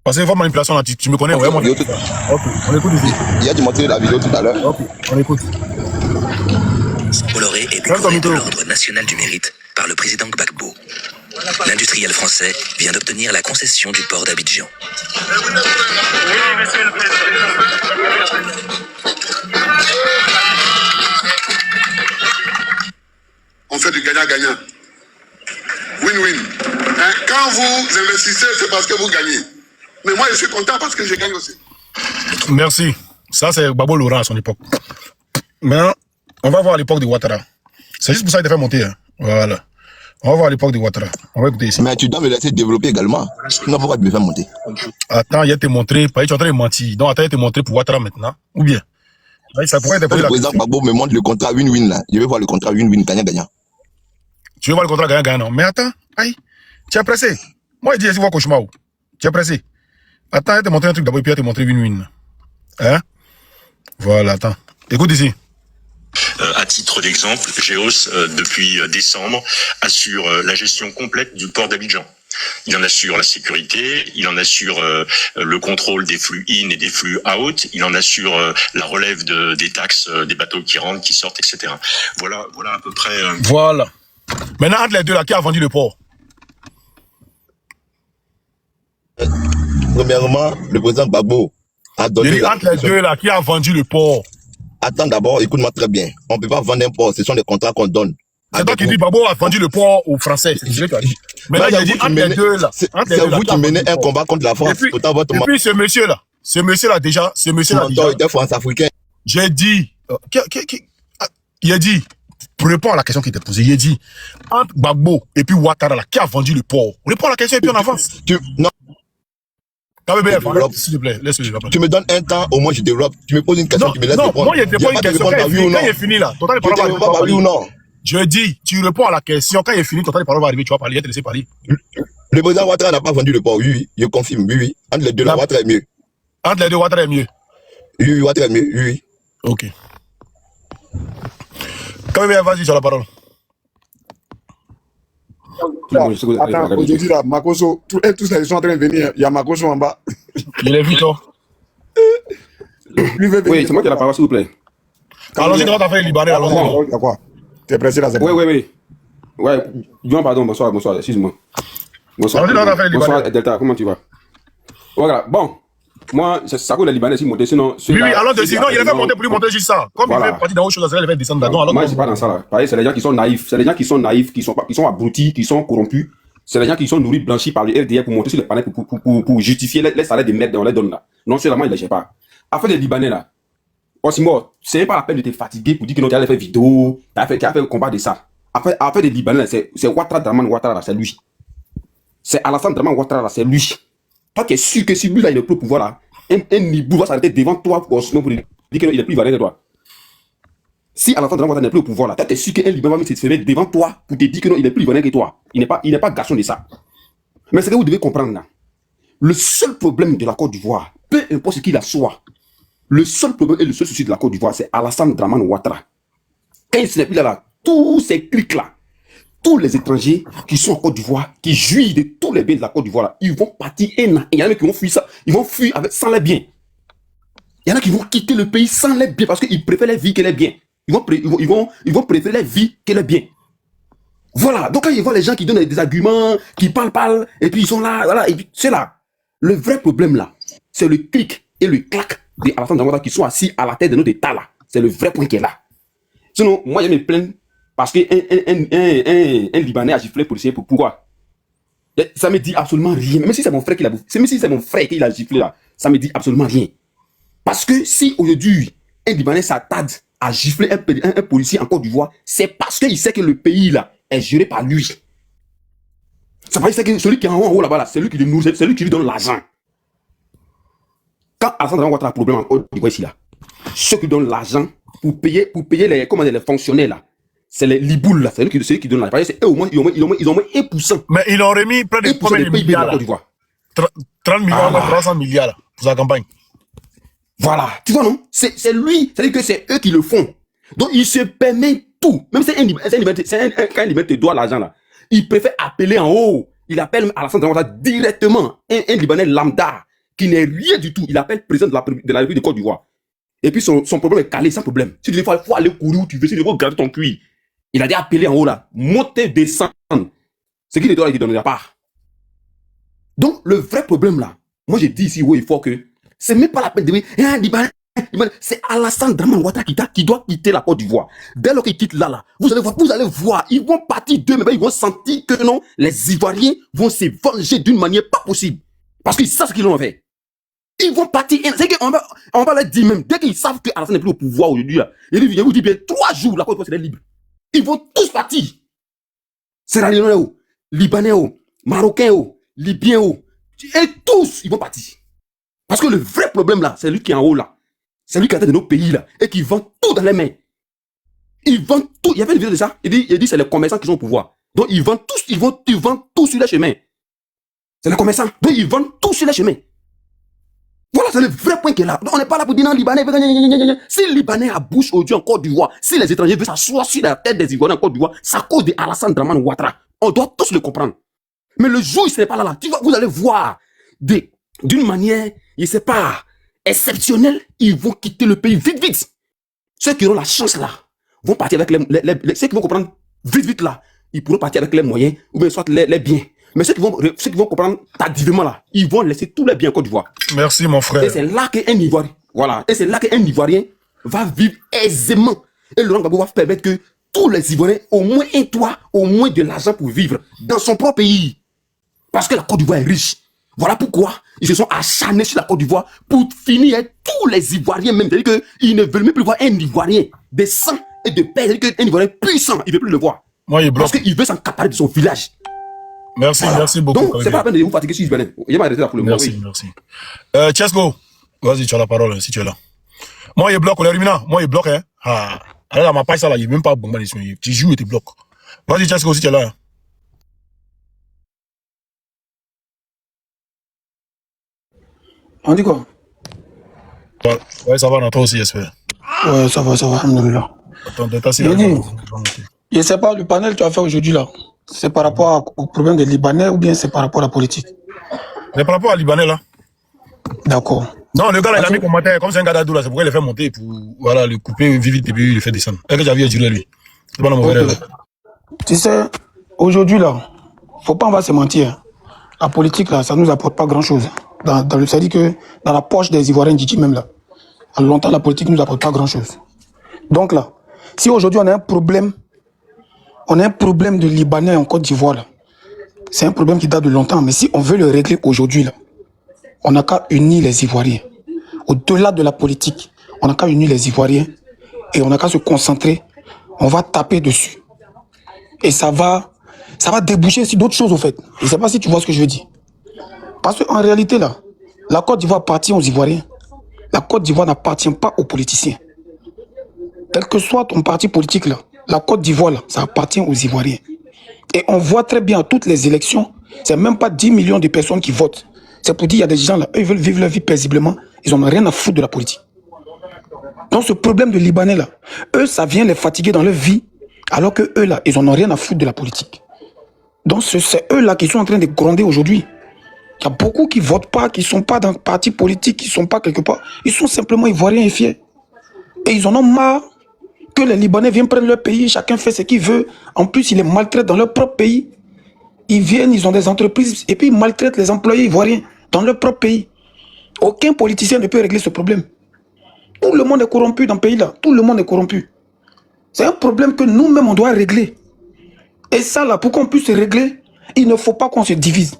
Parce qu'il faut manipulation là, tu me connais, ouais, moi. Ok, on écoute ici. Il a dû montrer la vidéo tout à l'heure. Ok, on écoute. Bolloré est décoré de l'Ordre national du mérite par le président Gbagbo. L'industriel français vient d'obtenir la concession du port d'Abidjan. Oui, monsieur le président. On fait du gagnant-gagnant. Win-win. Hein, quand vous investissez, c'est parce que vous gagnez. Mais moi, je suis content parce que je gagne aussi. Merci. Ça, c'est Gbagbo Laurent à son époque. Maintenant, on va voir l'époque de Ouattara. C'est juste pour ça qu'il a fait monter. Hein. Voilà. On va voir l'époque de Ouattara. On va écouter ici. Mais tu dois me laisser développer également. Sinon, pourquoi tu me fais monter? Attends, il a été montré. Tu es en train de mentir. Donc, attends, il a été montré pour Ouattara maintenant. Ou bien? Ça pourrait être le président Gbagbo me montre le contrat win-win là. Je vais voir le contrat win-win gagnant-gagnant. Tu veux voir le contrat gagnant-gagnant? Mais attends, aïe, tu es pressé. Moi, je dis, je vois cauchemar. Tu es pressé. Attends, il te montrer un truc d'abord et puis il te montrer win-win. Hein? Voilà, attends. Écoute ici. À titre d'exemple, Géos, depuis décembre, assure la gestion complète du port d'Abidjan. Il en assure la sécurité, il en assure le contrôle des flux in et des flux out, il en assure la relève des taxes des bateaux qui rentrent, qui sortent, etc. Voilà à peu près... Voilà. Maintenant, entre les deux, là, qui a vendu le port? Premièrement, le président Gbagbo a donné... Entre les deux, là, qui a vendu le port? Attends d'abord, écoute-moi très bien. On ne peut pas vendre un port, ce sont des contrats qu'on donne. C'est toi qui dis Gbagbo a vendu le port aux Français. C'est ce que tu as dit. Mais là, j'ai dit entre les deux, là. C'est vous qui menez un combat contre la France. Et puis ce monsieur-là, déjà. Il était France-africain. J'ai dit, il a dit, pour répondre à la question qui était posée, il a dit, entre Gbagbo et puis Ouattara, là, qui a vendu le port? Réponds à la question et puis on avance. Non. S'il te plaît, laisse-le. Tu me donnes un temps, au moins je développe. Tu me poses une question, tu me laisses répondre. Non, il te pose une question. Quand il est fini, là, ton temps de parole va arriver. Pas oui ou non? Je dis, tu réponds à la question. Quand il est fini, ton temps de parole va arriver, tu vas parler, il va te laisser parler. Le président Ouattara n'a pas vendu le port, oui, je confirme, oui. Entre les deux, là, Ouattara est mieux. Entre les deux, Ouattara est mieux. Oui, Ouattara est mieux, oui. Ok. Quand même, vas-y, tu as la parole. Attends, aujourd'hui, là, Makoso, tous ils sont en train de venir. Il y a Makoso en bas. Il est vite, toi. Oui, c'est moi qui ai la parole, s'il vous plaît. Allons-y, devant ta fait Libanais, allons-y. Quoi? T'es pressé là, c'est bon. Oui. Ouais, Dion, pardon, bonsoir, excuse-moi. Bonsoir. Allons-y, devant ta fait Libanais. Bonsoir, Delta, comment tu vas? Voilà, bon. Moi, ça que les Libanais s'y montent, sinon... Oui, allons dessus. Non, il a fait monter pour lui monter juste ça. Comme il fait partie d'un autre chose, il va descendre là-dedans. Moi, je ne suis pas dans ça, là. Pareil, c'est les gens qui sont naïfs. C'est les gens qui sont naïfs, qui sont abrutis, qui sont corrompus. C'est les gens qui sont nourris, blanchis par le RDF pour monter sur les panneaux pour justifier les salaires de merde qu'on les donne là. Non seulement ils ne les gèrent pas. Afin des Libanais là, c'est pas la peine de te fatiguer pour dire que non, tu as fait vidéo, tu as fait un combat de ça. Afin des Libanais, c'est Ouattara Draman Ouattara là, c'est lui. C'est Alassane Draman Ouattara là, c'est lui. Toi qui es sûr que si lui là il est plus au pouvoir là, un Nibou va s'arrêter devant toi pour dire qu'il est plus valable que toi. Si Alassane Draman Ouattara n'est plus au pouvoir là, toi tu es sûr qu'un Libanais va se mettre devant toi pour te dire que non, il est plus valable que toi. Il n'est pas garçon de ça. Mais c'est que vous devez comprendre là. Le seul problème de la Côte d'Ivoire, peu importe ce qu'il a soit, le seul problème et le seul souci de la Côte d'Ivoire, c'est Alassane Draman Ouattara. Quand il n'est plus là, tous ces clics là, tous les étrangers qui sont en Côte d'Ivoire, qui jouissent de tous les biens de la Côte d'Ivoire, ils vont partir et il y en a qui vont fuir ça, ils vont fuir sans les biens. Il y en a qui vont quitter le pays sans les biens parce qu'ils préfèrent les vies que les biens. Ils vont préférer les vies que les biens. Voilà. Donc quand ils voient les gens qui donnent des arguments, qui parlent, et puis ils sont là, voilà, et puis c'est là. Le vrai problème là, c'est le clic et le clac d'Alassane Dramane Ouattara qui sont assis à la tête de notre État là. C'est le vrai point qui est là. Sinon, moi, je me plains parce qu'un un Libanais a giflé policier. Pourquoi? Ça me dit absolument rien. Même si c'est mon frère qui l'a bouffé, même si c'est mon frère qui l'a giflé là, ça me dit absolument rien. Parce que si aujourd'hui, un Libanais s'attarde à gifler un policier en Côte d'Ivoire, c'est parce qu'il sait que le pays là est géré par lui. Ça veut dire que celui qui est en haut là-bas, là, c'est lui qui lui nourrit, c'est lui qui lui donne l'argent. Quand Alassane Dramane Ouattara a un problème en Côte d'Ivoire ici là, ceux qui donnent l'argent pour payer les, comment dire, les fonctionnaires là, c'est les liboules là, c'est celui qui donne l'argent. C'est eux au moins, ils ont moins 1%. Mais ils ont remis près de combien de milliards là? 30 millions, 300 milliards là, pour sa campagne. Voilà, tu vois non? C'est lui, c'est-à-dire que c'est eux qui le font. Donc il se permet tout. Même si quand un Libanais te doit l'argent là, il préfère appeler en haut. Il appelle Alassane Dramane Ouattara directement, un Libanais lambda qui n'est rien du tout. Il appelle le président de la République de Côte d'Ivoire. Et puis son problème est calé sans problème. Si tu dis il faut aller courir où tu veux, si tu veux garder ton cuir, il a dit appeler en haut là, monter, descendre. Ce qu'il doit, il ne donnera pas. Donc le vrai problème là, moi j'ai dit ici, oui, il faut que c'est même pas la peine de dire, Libanais, c'est Alassane Dramane Ouattara qui doit quitter la Côte d'Ivoire. Dès lors qu'il quitte là, vous allez voir, ils vont partir d'eux, mais ils vont sentir que non, les Ivoiriens vont se venger d'une manière pas possible. Parce qu'ils savent ce qu'ils ont fait. Ils vont partir, on va leur dire même, dès qu'ils savent que Alassane n'est plus au pouvoir aujourd'hui, je vous dis bien, 3 jours, la Côte d'Ivoire serait libre. Ils vont tous partir. Sierra Leone, Libanais, Marocains, Libyens, et tous, ils vont partir. Parce que le vrai problème là, c'est lui qui est en haut là. C'est lui qui est à la tête de nos pays là. Et qui vend tout dans les mains. Il vend tout. Il y avait une vidéo de ça. Il dit c'est les commerçants qui sont au pouvoir. Donc ils vendent tous, ils vendent tout sur les chemins. C'est les commerçants. Donc ils vendent tout sur les chemins. Voilà, c'est le vrai point qui est là. Donc, on n'est pas là pour dire non, Libanais. Si les Libanais a bouche aujourd'hui en Côte d'Ivoire, si les étrangers veulent s'asseoir sur la tête des Ivoiriens en Côte d'Ivoire, c'est à cause de Alassane Dramane Ouattara. On doit tous le comprendre. Mais le jour où il ne serait pas là, vous allez voir d'une manière, il ne sait pas, exceptionnelle, ils vont quitter le pays vite. Ceux qui auront la chance là, vont partir avec ceux qui vont comprendre vite là, ils pourront partir avec les moyens, ou bien soit les biens. Mais ceux qui vont comprendre tardivement là, ils vont laisser tous les biens en Côte d'Ivoire. Merci mon frère. Et c'est là qu'un Ivoirien, voilà, et c'est là qu'un Ivoirien va vivre aisément. Et Laurent Gbagbo va permettre que tous les Ivoiriens, au moins un toit, au moins de l'argent pour vivre dans son propre pays. Parce que la Côte d'Ivoire est riche. Voilà pourquoi ils se sont acharnés sur la Côte d'Ivoire pour finir tous les Ivoiriens même. C'est-à-dire qu'ils ne veulent même plus voir un Ivoirien de sang et de paix. C'est-à-dire qu'un Ivoirien puissant, il ne veut plus le voir. Moi, il bloque. Parce qu'il veut s'accaparer de son village. Merci, voilà. Merci beaucoup. Donc, c'est pas la peine de vous fatiguer sur Ivoirien. Il va arrêter là pour le moment. Merci. Chesco, vas-y, tu as la parole si tu es là. Moi, il bloque, on est ruminant. Moi, il bloque, hein. Alors, dans ma page, ça là, il n'est même pas bon. Tu joues et tu bloques. Vas-y, Chesco, si tu es là. On dit quoi? Ouais, ça va, non, toi aussi, j'espère. Ouais, ça va, alhamdoulilah. Attends, je sais pas, le panel que tu as fait aujourd'hui là, c'est par rapport au problème des Libanais ou bien c'est par rapport à la politique? C'est par rapport à Libanais là. D'accord. Non, le gars là, il a mis commentaire, comme c'est un gars d'Adou là, c'est pourquoi il le fait monter pour voilà, le couper vite et puis il le fait descendre. Et que j'avais duré lui. C'est pas la mauvaise rêve. Tu sais, aujourd'hui là, faut pas, on va se mentir. La politique là, ça nous apporte pas grand chose. Ça dit que dans la poche des Ivoiriens, Djidji même là, à longtemps la politique nous apporte pas grand chose. Donc là, si aujourd'hui on a un problème de Libanais en Côte d'Ivoire là, c'est un problème qui date de longtemps, mais si on veut le régler aujourd'hui là, on n'a qu'à unir les Ivoiriens. Au-delà de la politique, on n'a qu'à unir les Ivoiriens et on n'a qu'à se concentrer. On va taper dessus. Et ça va déboucher sur d'autres choses au fait. Je ne sais pas si tu vois ce que je veux dire. Parce qu'en réalité là, la Côte d'Ivoire appartient aux Ivoiriens. La Côte d'Ivoire n'appartient pas aux politiciens. Quel que soit ton parti politique là, la Côte d'Ivoire là, ça appartient aux Ivoiriens. Et on voit très bien à toutes les élections, c'est même pas 10 millions de personnes qui votent. C'est pour dire qu'il y a des gens là, eux ils veulent vivre leur vie paisiblement, ils n'en ont rien à foutre de la politique. Donc ce problème de Libanais là, eux ça vient les fatiguer dans leur vie, alors que eux là, ils n'en ont rien à foutre de la politique. Donc c'est eux là qui sont en train de gronder aujourd'hui. Il y a beaucoup qui ne votent pas, qui ne sont pas dans le parti politique, qui ne sont pas quelque part. Ils sont simplement Ivoiriens et fiers. Et ils en ont marre que les Libanais viennent prendre leur pays, chacun fait ce qu'il veut. En plus, ils les maltraitent dans leur propre pays. Ils viennent, ils ont des entreprises, et puis ils maltraitent les employés ivoiriens dans leur propre pays. Aucun politicien ne peut régler ce problème. Tout le monde est corrompu dans le pays là. Tout le monde est corrompu. C'est un problème que nous-mêmes, on doit régler. Et ça là, pour qu'on puisse se régler, il ne faut pas qu'on se divise.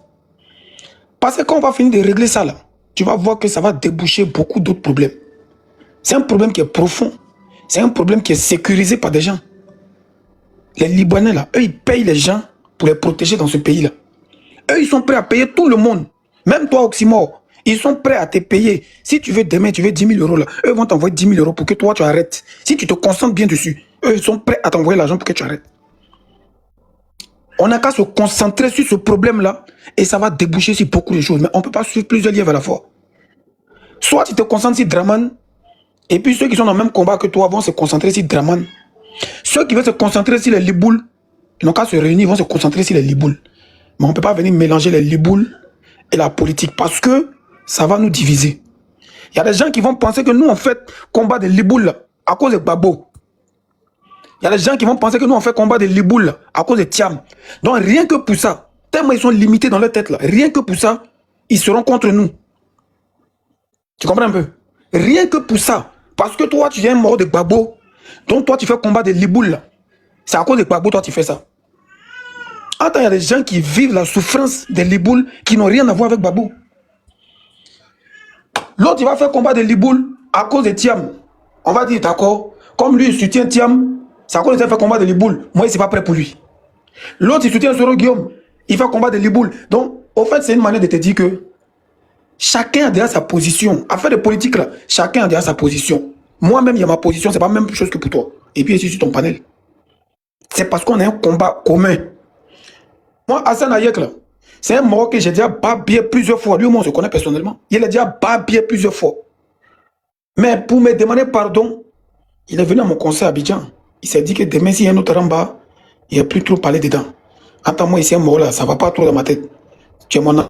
Parce que quand on va finir de régler ça là, tu vas voir que ça va déboucher beaucoup d'autres problèmes. C'est un problème qui est profond. C'est un problème qui est sécurisé par des gens. Les Libanais là, eux ils payent les gens pour les protéger dans ce pays là. Eux ils sont prêts à payer tout le monde. Même toi Oxymore, ils sont prêts à te payer. Si tu veux demain, tu veux 10 000 € là, eux vont t'envoyer 10 000 € pour que toi tu arrêtes. Si tu te concentres bien dessus, eux ils sont prêts à t'envoyer l'argent pour que tu arrêtes. On n'a qu'à se concentrer sur ce problème-là et ça va déboucher sur beaucoup de choses. Mais on ne peut pas suivre plusieurs lièvres à la fois. Soit tu te concentres sur Draman, et puis ceux qui sont dans le même combat que toi vont se concentrer sur Draman. Ceux qui veulent se concentrer sur les Libouls, ils n'ont qu'à se réunir, ils vont se concentrer sur les Libouls. Mais on ne peut pas venir mélanger les Libouls et la politique parce que ça va nous diviser. Il y a des gens qui vont penser que nous, on fait combat des Libouls à cause de Babo. Il y a des gens qui vont penser que nous, on fait combat des Libouls à cause de Thiam. Donc rien que pour ça, tellement ils sont limités dans leur tête là, rien que pour ça, ils seront contre nous. Tu comprends un peu? Rien que pour ça. Parce que toi, tu viens mort de Babo. Donc toi, tu fais combat des Libouls. C'est à cause de Babo, toi, tu fais ça. Attends, il y a des gens qui vivent la souffrance des Libouls qui n'ont rien à voir avec Babo. L'autre, il va faire combat des Libouls à cause de Thiam. On va dire, d'accord, comme lui, il soutient Thiam, c'est à cause de faire combat des Libouls. Moi, il n'est pas prêt pour lui. L'autre, il soutient Soro Guillaume. Il fait combat des Libouls. Donc, au fait, c'est une manière de te dire que chacun a déjà sa position. Affaire de politique, là, chacun a déjà sa position. Moi-même, il y a ma position, c'est pas la même chose que pour toi. Et puis, ici, sur ton panel. C'est parce qu'on a un combat commun. Moi, Hassan Ayek, là, c'est un Maroc que j'ai déjà babillé plusieurs fois. Lui, moi, on se connaît personnellement. Il a déjà babillé plusieurs fois. Mais pour me demander pardon, il est venu à mon conseil à Abidjan. Il s'est dit que demain, s'il y a un autre Ramba, il n'y a plus trop parler dedans. Attends-moi, ici, un Maroc, là, ça ne va pas trop dans ma tête. Tu es mon...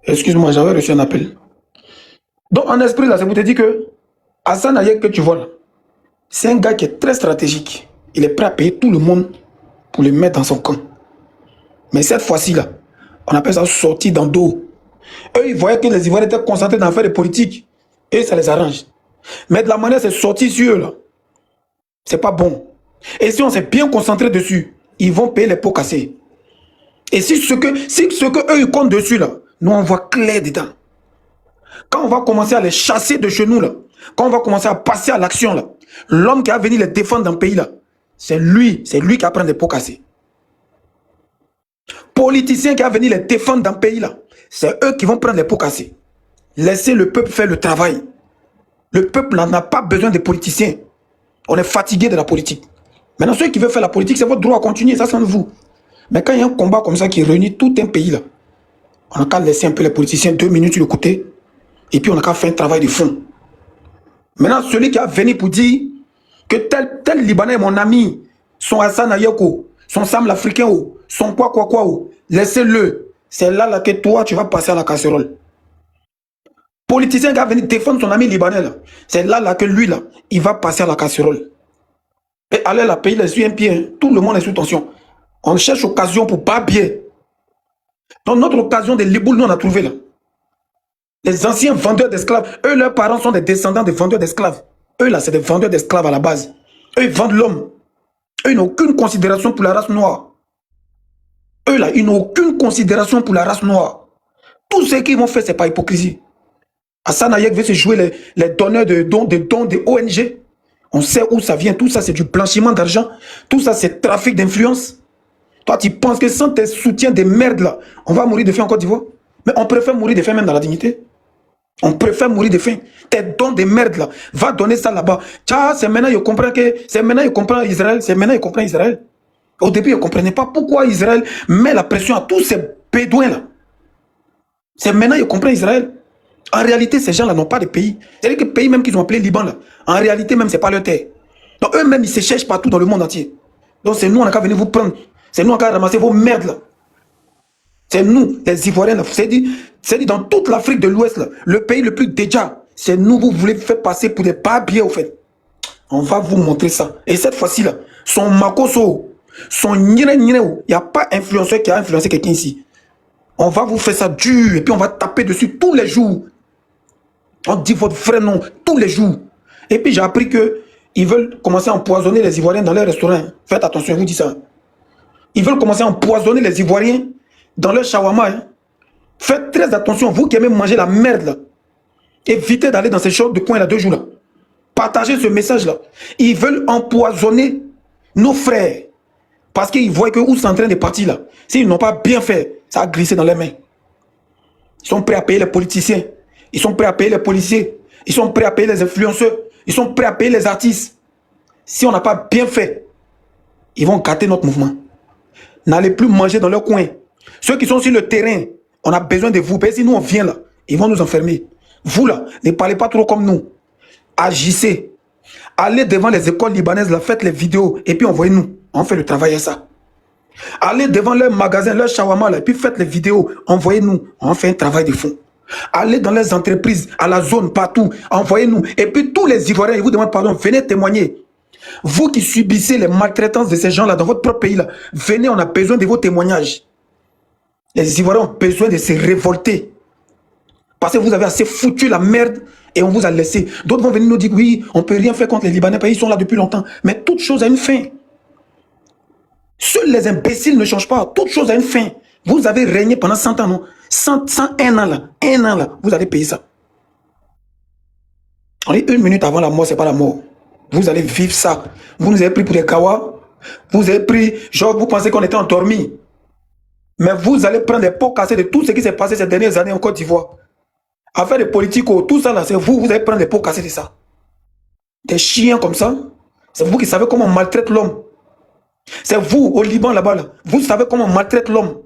Excuse-moi, j'avais reçu un appel. Donc, en esprit, là, c'est pour te dire que Hassan Ayek que tu vois là, c'est un gars qui est très stratégique. Il est prêt à payer tout le monde pour le mettre dans son camp. Mais cette fois-ci là, on appelle ça sortir dans dos. Eux, ils voyaient que les Ivoiriens étaient concentrés dans l'affaire de politique. Et ça les arrange. Mais de la manière c'est sorti sur eux là, c'est pas bon. Et si on s'est bien concentré dessus, ils vont payer les pots cassés. Et si ce que eux ils comptent dessus là, nous on voit clair dedans. Quand on va commencer à les chasser de chez nous là, quand on va commencer à passer à l'action là, l'homme qui va venir les défendre dans le pays là, c'est lui qui va prendre les pots cassés. Politiciens qui va venir les défendre dans le pays là, c'est eux qui vont prendre les pots cassés. Laissez le peuple faire le travail. Le peuple n'en a pas besoin des politiciens. On est fatigué de la politique. Maintenant, ceux qui veulent faire la politique, c'est votre droit à continuer, ça c'est de vous. Mais quand il y a un combat comme ça qui réunit tout un pays là, on n'a qu'à laisser un peu les politiciens 2 minutes sur le côté, et puis on n'a qu'à faire un travail de fond. Maintenant, celui qui a venu pour dire que tel Libanais est mon ami, son Hassan Ayeko, son Sam l'Africain, son quoi, laissez-le. C'est là que toi, tu vas passer à la casserole. Politicien qui va venir défendre son ami libanais, c'est là que lui, là, il va passer à la casserole. Et allez, la pays, là, sur un pied, hein. Tout le monde est sous tension. On cherche occasion pour pas bien. Donc, notre occasion de Liboul, nous, on a trouvé là. Les anciens vendeurs d'esclaves, eux, leurs parents sont des descendants de vendeurs d'esclaves. Eux, là, c'est des vendeurs d'esclaves à la base. Eux, ils vendent l'homme. Eux, ils n'ont aucune considération pour la race noire. Eux, là, ils n'ont aucune considération pour la race noire. Tout ce qu'ils vont faire, c'est pas hypocrisie. Hassan Ayek veut se jouer les donneurs de dons des ONG. On sait où ça vient. Tout ça, c'est du blanchiment d'argent. Tout ça, c'est trafic d'influence. Toi, tu penses que sans tes soutiens de merde, là, on va mourir de faim en Côte d'Ivoire? Mais on préfère mourir de faim même dans la dignité. On préfère mourir de faim. Tes dons de merde, là, va donner ça là-bas. Tiens, c'est maintenant, il comprend que... C'est maintenant, il comprend Israël. C'est maintenant, il comprend Israël. Au début, il ne comprenait pas pourquoi Israël met la pression à tous ces bédouins, là. C'est maintenant, il comprend Israël. En réalité, ces gens-là n'ont pas de pays. C'est-à-dire que les pays même qu'ils ont appelé Liban, là, en réalité, même, ce n'est pas leur terre. Donc, eux-mêmes, ils se cherchent partout dans le monde entier. Donc, c'est nous, on a qu'à venir vous prendre. C'est nous, on a qu'à ramasser vos merdes, là. C'est nous, les Ivoiriens, là. C'est dit, dans toute l'Afrique de l'Ouest, là, le pays le plus déjà, c'est nous, vous voulez faire passer pour des papiers, au fait. On va vous montrer ça. Et cette fois-ci, là, son Makoso, Il n'y a pas influenceur qui a influencé quelqu'un ici. On va vous faire ça dur et puis on va taper dessus tous les jours. On dit votre vrai nom tous les jours. Et puis j'ai appris qu'ils veulent commencer à empoisonner les Ivoiriens dans les restaurants. Faites attention, je vous dis ça. Ils veulent commencer à empoisonner les Ivoiriens dans leur shawarma. Hein. Faites très attention, vous qui aimez manger la merde là. Évitez d'aller dans ces shows de coin là 2 jours là. Partagez ce message là. Ils veulent empoisonner nos frères. Parce qu'ils voient que où c'est en train de partir là. S'ils n'ont pas bien fait, ça a glissé dans les mains. Ils sont prêts à payer les politiciens. Ils sont prêts à payer les policiers. Ils sont prêts à payer les influenceurs. Ils sont prêts à payer les artistes. Si on n'a pas bien fait, ils vont gâter notre mouvement. N'allez plus manger dans leur coin. Ceux qui sont sur le terrain, on a besoin de vous. Si nous on vient là, ils vont nous enfermer. Vous là, ne parlez pas trop comme nous. Agissez. Allez devant les écoles libanaises, là, faites les vidéos et puis envoyez-nous. On fait le travail à ça. Allez devant leurs magasins, leurs shawarma, là, et puis faites les vidéos. Envoyez-nous. On fait un travail de fond. Allez dans les entreprises, à la zone, partout. Envoyez-nous. Et puis tous les Ivoiriens, ils vous demandent pardon. Venez témoigner. Vous qui subissez les maltraitances de ces gens-là dans votre propre pays, là, venez, on a besoin de vos témoignages. Les Ivoiriens ont besoin de se révolter. Parce que vous avez assez foutu la merde et on vous a laissé. D'autres vont venir nous dire, oui, on ne peut rien faire contre les Libanais, parce qu'ils sont là depuis longtemps. Mais toute chose a une fin. Seuls les imbéciles ne changent pas. Toute chose a une fin. Vous avez régné pendant 100 ans, non? 101 ans là. 1 an là. Vous allez payer ça. On est 1 minute avant la mort, c'est pas la mort. Vous allez vivre ça. Vous nous avez pris pour des kawas. Vous avez pris, genre, vous pensez qu'on était endormis. Mais vous allez prendre des pots cassés de tout ce qui s'est passé ces dernières années en Côte d'Ivoire. Affaire de politique, tout ça là, c'est vous, vous allez prendre des pots cassés de ça. Des chiens comme ça. C'est vous qui savez comment on maltraite l'homme. C'est vous, au Liban là-bas, là. Vous savez comment on maltraite l'homme.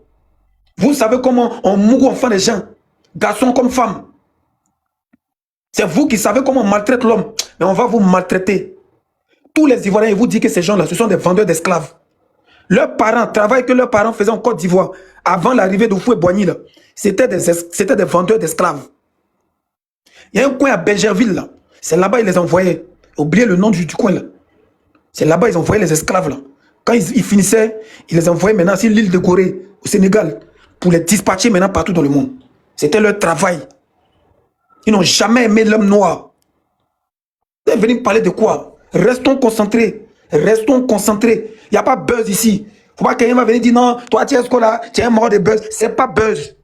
Vous savez comment on moue enfin les gens. Garçons comme femmes. C'est vous qui savez comment on maltraite l'homme. Mais on va vous maltraiter. Tous les Ivoiriens, ils vous disent que ces gens-là, ce sont des vendeurs d'esclaves. Leurs parents, travail que leurs parents faisaient en Côte d'Ivoire, avant l'arrivée de Fouet-Boigny, là, c'était des vendeurs d'esclaves. Il y a un coin à Bergerville, là. C'est là-bas ils les envoyaient. Oubliez le nom du coin, là. C'est là-bas ils envoyaient les esclaves, là. Quand ils finissaient, ils les envoyaient maintenant sur l'île de Gorée, au Sénégal, pour les dispatcher maintenant partout dans le monde. C'était leur travail. Ils n'ont jamais aimé l'homme noir. Vous allez venir parler de quoi? Restons concentrés. Restons concentrés. Il n'y a pas buzz ici. Il ne faut pas que quelqu'un va venir dire non, toi tu es ce là, tu es un mort de buzz. Ce n'est pas buzz.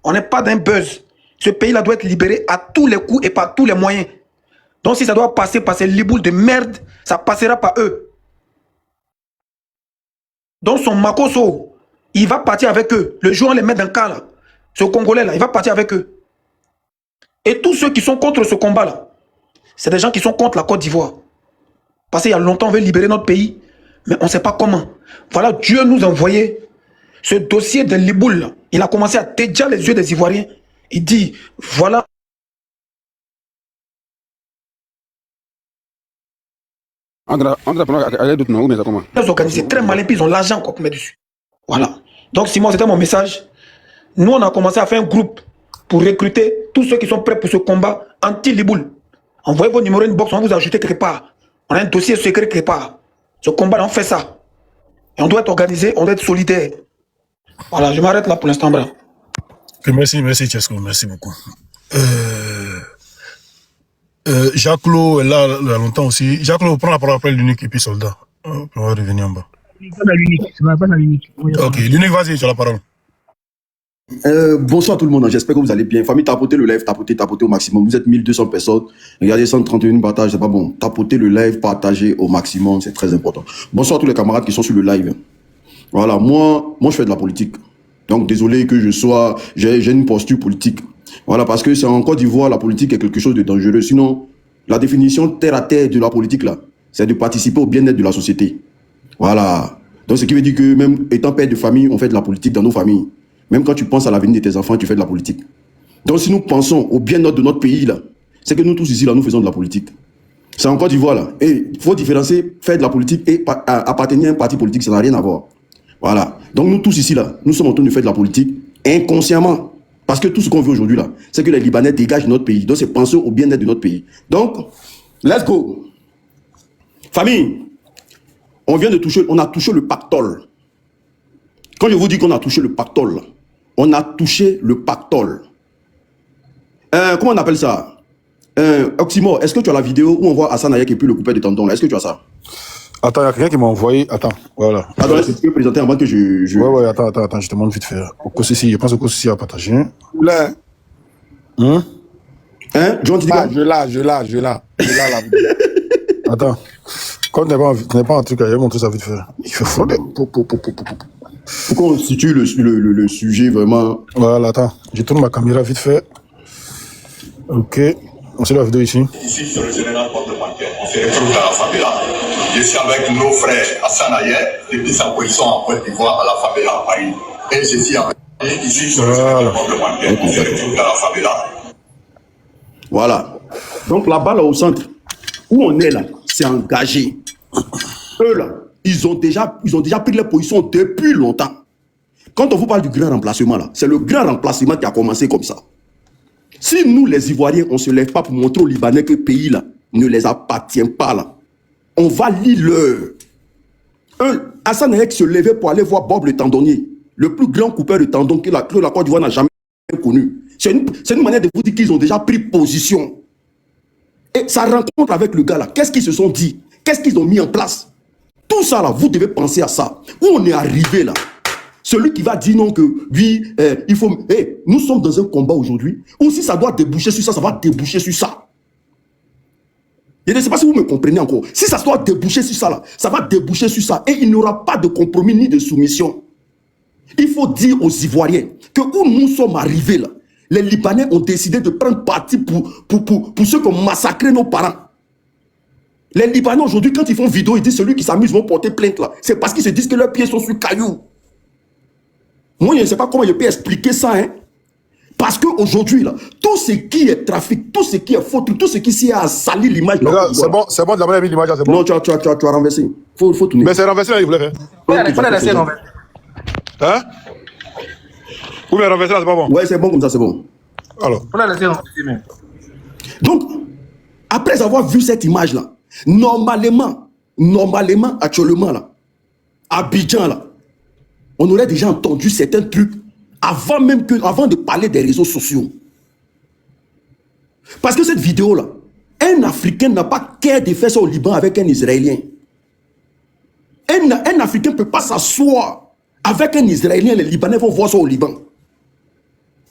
On n'est pas d'un buzz. Ce pays-là doit être libéré à tous les coups et par tous les moyens. Donc si ça doit passer par ces liboules de merde, ça passera par eux. Donc son Makoso, il va partir avec eux. Le jour où on les met dans le cas, là, ce Congolais-là, il va partir avec eux. Et tous ceux qui sont contre ce combat-là, c'est des gens qui sont contre la Côte d'Ivoire. Parce qu'il y a longtemps, on veut libérer notre pays, mais on ne sait pas comment. Voilà, Dieu nous a envoyé ce dossier de Liboul, là. Il a commencé à déjà les yeux des Ivoiriens. Il dit, voilà. Ils organisent très malin, puis ils ont l'argent qu'on met dessus. Voilà. Donc Simon, c'était mon message. Nous, on a commencé à faire un groupe pour recruter tous ceux qui sont prêts pour ce combat anti-Liboul. Envoyez vos numéros inbox, on va vous ajouter quelque part. On a un dossier secret quelque part. Ce combat-là, on fait ça. Et on doit être organisé, on doit être solidaire. Voilà, je m'arrête là pour l'instant, bras. Merci Chesco, merci beaucoup. Jacques-Lo est là il y a longtemps aussi. Jacques-Lo, prends la parole après l'unique et puis soldat. On va revenir en bas. Pas l'unique. Ok, l'unique, vas-y, tu as la parole. Bonsoir tout le monde, j'espère que vous allez bien. Famille, tapotez le live, tapotez au maximum. Vous êtes 1200 personnes. Regardez, 131 partages, c'est pas bon. Tapotez le live, partagez au maximum, c'est très important. Bonsoir à tous les camarades qui sont sur le live. Voilà, moi je fais de la politique. Donc désolé que j'ai une posture politique. Voilà, parce que c'est en Côte d'Ivoire, la politique est quelque chose de dangereux. Sinon, la définition terre à terre de la politique là, c'est de participer au bien-être de la société. Voilà. Donc ce qui veut dire que même étant père de famille, on fait de la politique dans nos familles. Même quand tu penses à l'avenir de tes enfants, tu fais de la politique. Donc si nous pensons au bien-être de notre pays là, c'est que nous tous ici là, nous faisons de la politique. C'est en Côte d'Ivoire là. Et il faut différencier faire de la politique et appartenir à un parti politique, ça n'a rien à voir. Voilà. Donc nous tous ici là, nous sommes en train de faire de la politique inconsciemment. Parce que tout ce qu'on veut aujourd'hui là, c'est que les Libanais dégagent notre pays. Donc c'est penser au bien-être de notre pays. Donc, let's go. Famille, On vient de toucher, on a touché le pactole. Quand je vous dis qu'on a touché le pactole, on a touché le pactole. Comment on appelle ça? Oxymore, est-ce que tu as la vidéo où on voit Hassan Hayek et puis le coupé de tendon? Est-ce que tu as ça? Attends, il y a quelqu'un qui m'a envoyé. Attends, voilà. Attends, est-ce que tu peux présenter avant que je... Ouais, attends, je te montre vite fait. Au Kossi, je pense au Kossi à partager. Là. Hein? John, tu dis quoi? Je l'ai la vidéo. Attends. Quand tu n'es pas un truc, il va montrer ça vite fait. Il fait froid. Pourquoi on situe le sujet vraiment? Voilà, attends. Je tourne ma caméra vite fait. Ok. On sait la vidéo ici. Ici, sur le général porte-bancaire, on se retrouve dans la favela. Je suis avec nos frères Hassan Hayek, depuis sa position en Côte d'Ivoire à la favela à Paris. Et je suis avec ici sur le général porte-bancaire, on se retrouve dans la favela. Voilà. Donc là-bas, là au centre, où on est là, c'est engagé. Eux là, ils ont déjà pris leur position depuis longtemps. Quand on vous parle du grand remplacement là, c'est le grand remplacement qui a commencé comme ça. Si nous les Ivoiriens, on ne se lève pas pour montrer aux Libanais que le pays là ne les appartient pas là, on va lire leur. Hassan Hayek se levait pour aller voir Bob le tendonnier, le plus grand coupeur de tendons que la Côte d'Ivoire n'a jamais connu. C'est une manière de vous dire qu'ils ont déjà pris position. Et sa rencontre avec le gars là, qu'est-ce qu'ils se sont dit? Qu'est-ce qu'ils ont mis en place? Tout ça là, vous devez penser à ça. Où on est arrivé là? Celui qui va dire non que oui, il faut... nous sommes dans un combat aujourd'hui, ou si ça doit déboucher sur ça, ça va déboucher sur ça. Je ne sais pas si vous me comprenez encore. Si ça doit déboucher sur ça, là, ça va déboucher sur ça. Et il n'y aura pas de compromis ni de soumission. Il faut dire aux Ivoiriens que où nous sommes arrivés là, les Libanais ont décidé de prendre parti pour ceux qui ont massacré nos parents. Les Libanais aujourd'hui, quand ils font vidéo, ils disent celui qui s'amuse va porter plainte là. C'est parce qu'ils se disent que leurs pieds sont sur cailloux. Moi, je ne sais pas comment je peux expliquer ça. Hein? Parce qu'aujourd'hui, là, tout ce qui est trafic, tout ce qui est faute, tout ce qui a sali l'image. C'est bon, d'abord, l'image, c'est bon. Non, tu as renversé. Faut tourner. Mais c'est renversé, là, il voulait faire. Faut la laisser renverser. Hein? Vous me renversez là, c'est pas bon. Ouais, c'est bon comme ça, c'est bon. Alors. Faut la laisser renverser, mais. Donc, après avoir vu cette image-là, normalement, actuellement, là, à Abidjan, là, on aurait déjà entendu certains trucs avant de parler des réseaux sociaux. Parce que cette vidéo-là, un Africain n'a pas qu'à de faire ça au Liban avec un Israélien. Un Africain ne peut pas s'asseoir avec un Israélien, les Libanais vont voir ça au Liban.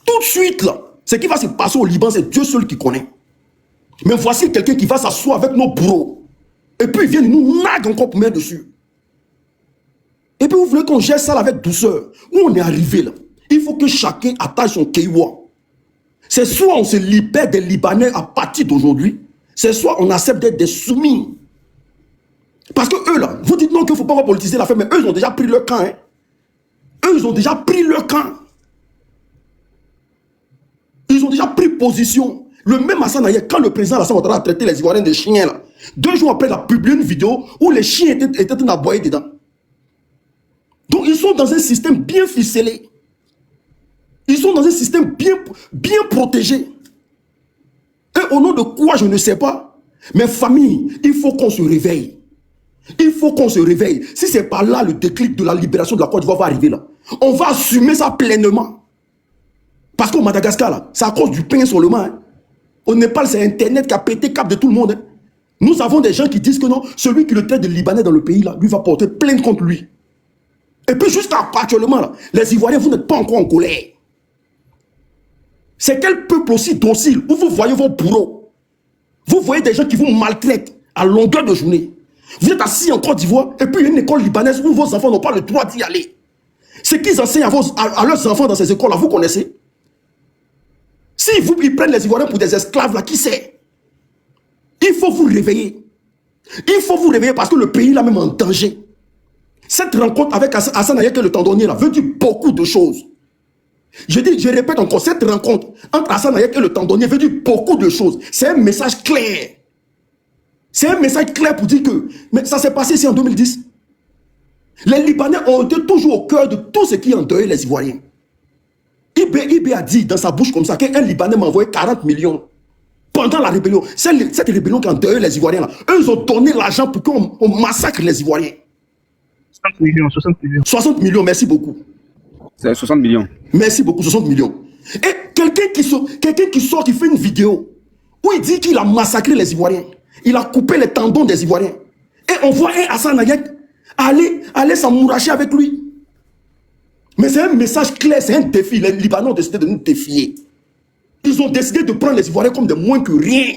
Tout de suite, là, ce qui va se passer au Liban, c'est Dieu seul qui connaît. Mais voici quelqu'un qui va s'asseoir avec nos bourreaux. Et puis il vient nous nague encore pour mettre dessus. Et puis vous voulez qu'on gère ça avec douceur. Où on est arrivé là, il faut que chacun attache son kéwa. C'est soit on se libère des Libanais à partir d'aujourd'hui, c'est soit on accepte d'être des soumis. Parce que eux là, vous dites non qu'il ne faut pas politiser l'affaire, mais eux ils ont déjà pris leur camp. Hein. Eux ils ont déjà pris leur camp. Ils ont déjà pris position. Le même Hassan Hayek, quand le président Alassane Ouattara a traité les Ivoiriens de chiens là, 2 jours après il a publié une vidéo où les chiens étaient aboyés dedans. Donc ils sont dans un système bien ficelé. Ils sont dans un système bien protégé. Et au nom de quoi, je ne sais pas. Mais famille, il faut qu'on se réveille. Il faut qu'on se réveille. Si c'est par là le déclic de la libération de la Côte d'Ivoire va arriver là, on va assumer ça pleinement. Parce qu'au Madagascar, là, c'est à cause du pain seulement. Hein. Au Népal, c'est Internet qui a pété cap de tout le monde. Hein. Nous avons des gens qui disent que non, celui qui le traite de Libanais dans le pays, là, lui va porter plainte contre lui. Et puis jusqu'à actuellement, là, les Ivoiriens, vous n'êtes pas encore en colère. C'est quel peuple aussi docile où vous voyez vos bourreaux. Vous voyez des gens qui vous maltraitent à longueur de journée. Vous êtes assis en Côte d'Ivoire et puis il y a une école libanaise où vos enfants n'ont pas le droit d'y aller. Ce qu'ils enseignent à leurs enfants dans ces écoles-là, vous connaissez? Si ils prennent les Ivoiriens pour des esclaves, là, qui sait? Il faut vous réveiller. Il faut vous réveiller parce que le pays est même en danger. Cette rencontre avec Hassan Hayek et le tendonnier là, veut dire beaucoup de choses. Je répète encore, cette rencontre entre Hassan Hayek et le tendonnier veut dire beaucoup de choses. C'est un message clair. C'est un message clair pour dire que mais ça s'est passé ici en 2010. Les Libanais ont été toujours au cœur de tout ce qui endeuille les Ivoiriens. Ibé a dit dans sa bouche comme ça qu'un Libanais m'a envoyé 40 millions pendant la rébellion. Cette rébellion qui endeuille les Ivoiriens là, eux ils ont donné l'argent pour qu'on massacre les Ivoiriens. 60 millions, 60 millions. 60 millions, merci beaucoup. C'est 60 millions. Merci beaucoup, 60 millions. Et quelqu'un qui sort, qui fait une vidéo où il dit qu'il a massacré les Ivoiriens. Il a coupé les tendons des Ivoiriens. Et on voit un Hassan Ayek aller s'amouracher avec lui. Mais c'est un message clair, c'est un défi. Les Libanais ont décidé de nous défier. Ils ont décidé de prendre les Ivoiriens comme des moins que rien.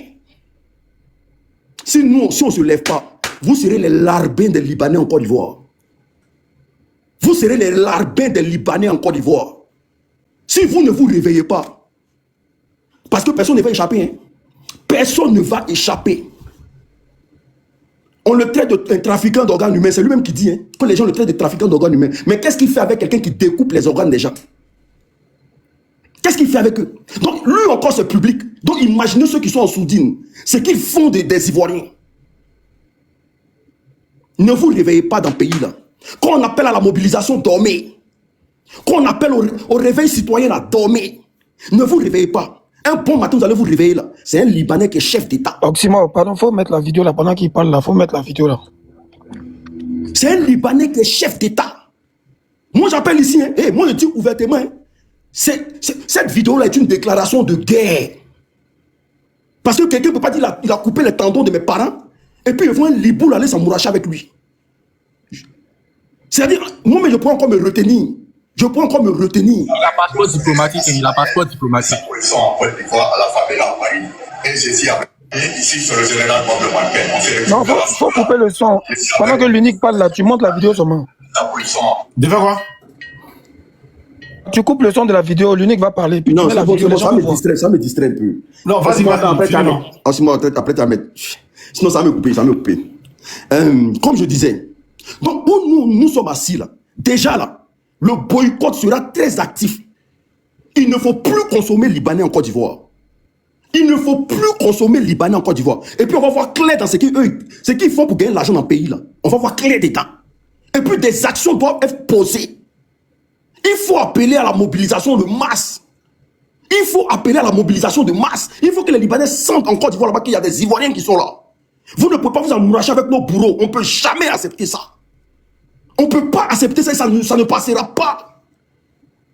Si on ne se lève pas, vous serez les larbins des Libanais en Côte d'Ivoire. Vous serez les larbins des Libanais en Côte d'Ivoire. Si vous ne vous réveillez pas, parce que personne ne va échapper, hein. Personne ne va échapper. On le traite de trafiquant d'organes humains. C'est lui-même qui dit hein, que les gens le traitent de trafiquant d'organes humains. Mais qu'est-ce qu'il fait avec quelqu'un qui découpe les organes des gens? Qu'est-ce qu'il fait avec eux? Donc, lui encore, c'est public. Donc, imaginez ceux qui sont en sourdine. Ce qu'ils font des Ivoiriens. Ne vous réveillez pas dans le pays, là. Quand on appelle à la mobilisation, dormez. Quand on appelle au réveil citoyen, là, dormez. Ne vous réveillez pas. Un bon matin, vous allez vous réveiller, là. C'est un Libanais qui est chef d'État. Oxymore, pardon, faut mettre la vidéo là. Pendant qu'il parle là, faut mettre la vidéo là. C'est un Libanais qui est chef d'État. Moi, j'appelle ici, hein. Hey, moi, je dis ouvertement, hein. Cette vidéo-là est une déclaration de guerre. Parce que quelqu'un ne peut pas dire qu'il a coupé les tendons de mes parents et puis il voit un Liboul aller s'amouracher avec lui. C'est-à-dire, moi, mais je peux encore me retenir. Je peux encore me retenir. Il a passeport diplomatique, il a passeport diplomatique. Ils sont en Côte d'Ivoire à la favela à Paris. Et je suis avec ici sur le général Bob le Non, faut couper le son. Pendant que l'unique parle là, tu montes la vidéo seulement. Devant quoi? Tu coupes le son de la vidéo, l'unique va parler. Puis Non, tu mets la vidéo, ça me distrait un peu. Non, vas-y, après tu vas mettre. Sinon, ça va me couper, comme je disais, donc où nous sommes assis là, déjà là, le boycott sera très actif. Il ne faut plus consommer Libanais en Côte d'Ivoire. Il ne faut plus consommer Libanais en Côte d'Ivoire. Et puis on va voir clair dans ce qu'ils font pour gagner l'argent dans le pays là. On va voir clair dedans. Et puis des actions doivent être posées. Il faut appeler à la mobilisation de masse. Il faut appeler à la mobilisation de masse. Il faut que les Libanais sentent en Côte d'Ivoire là-bas qu'il y a des Ivoiriens qui sont là. Vous ne pouvez pas vous amouracher avec nos bourreaux. On ne peut jamais accepter ça. On ne peut pas accepter ça et ça ne passera pas.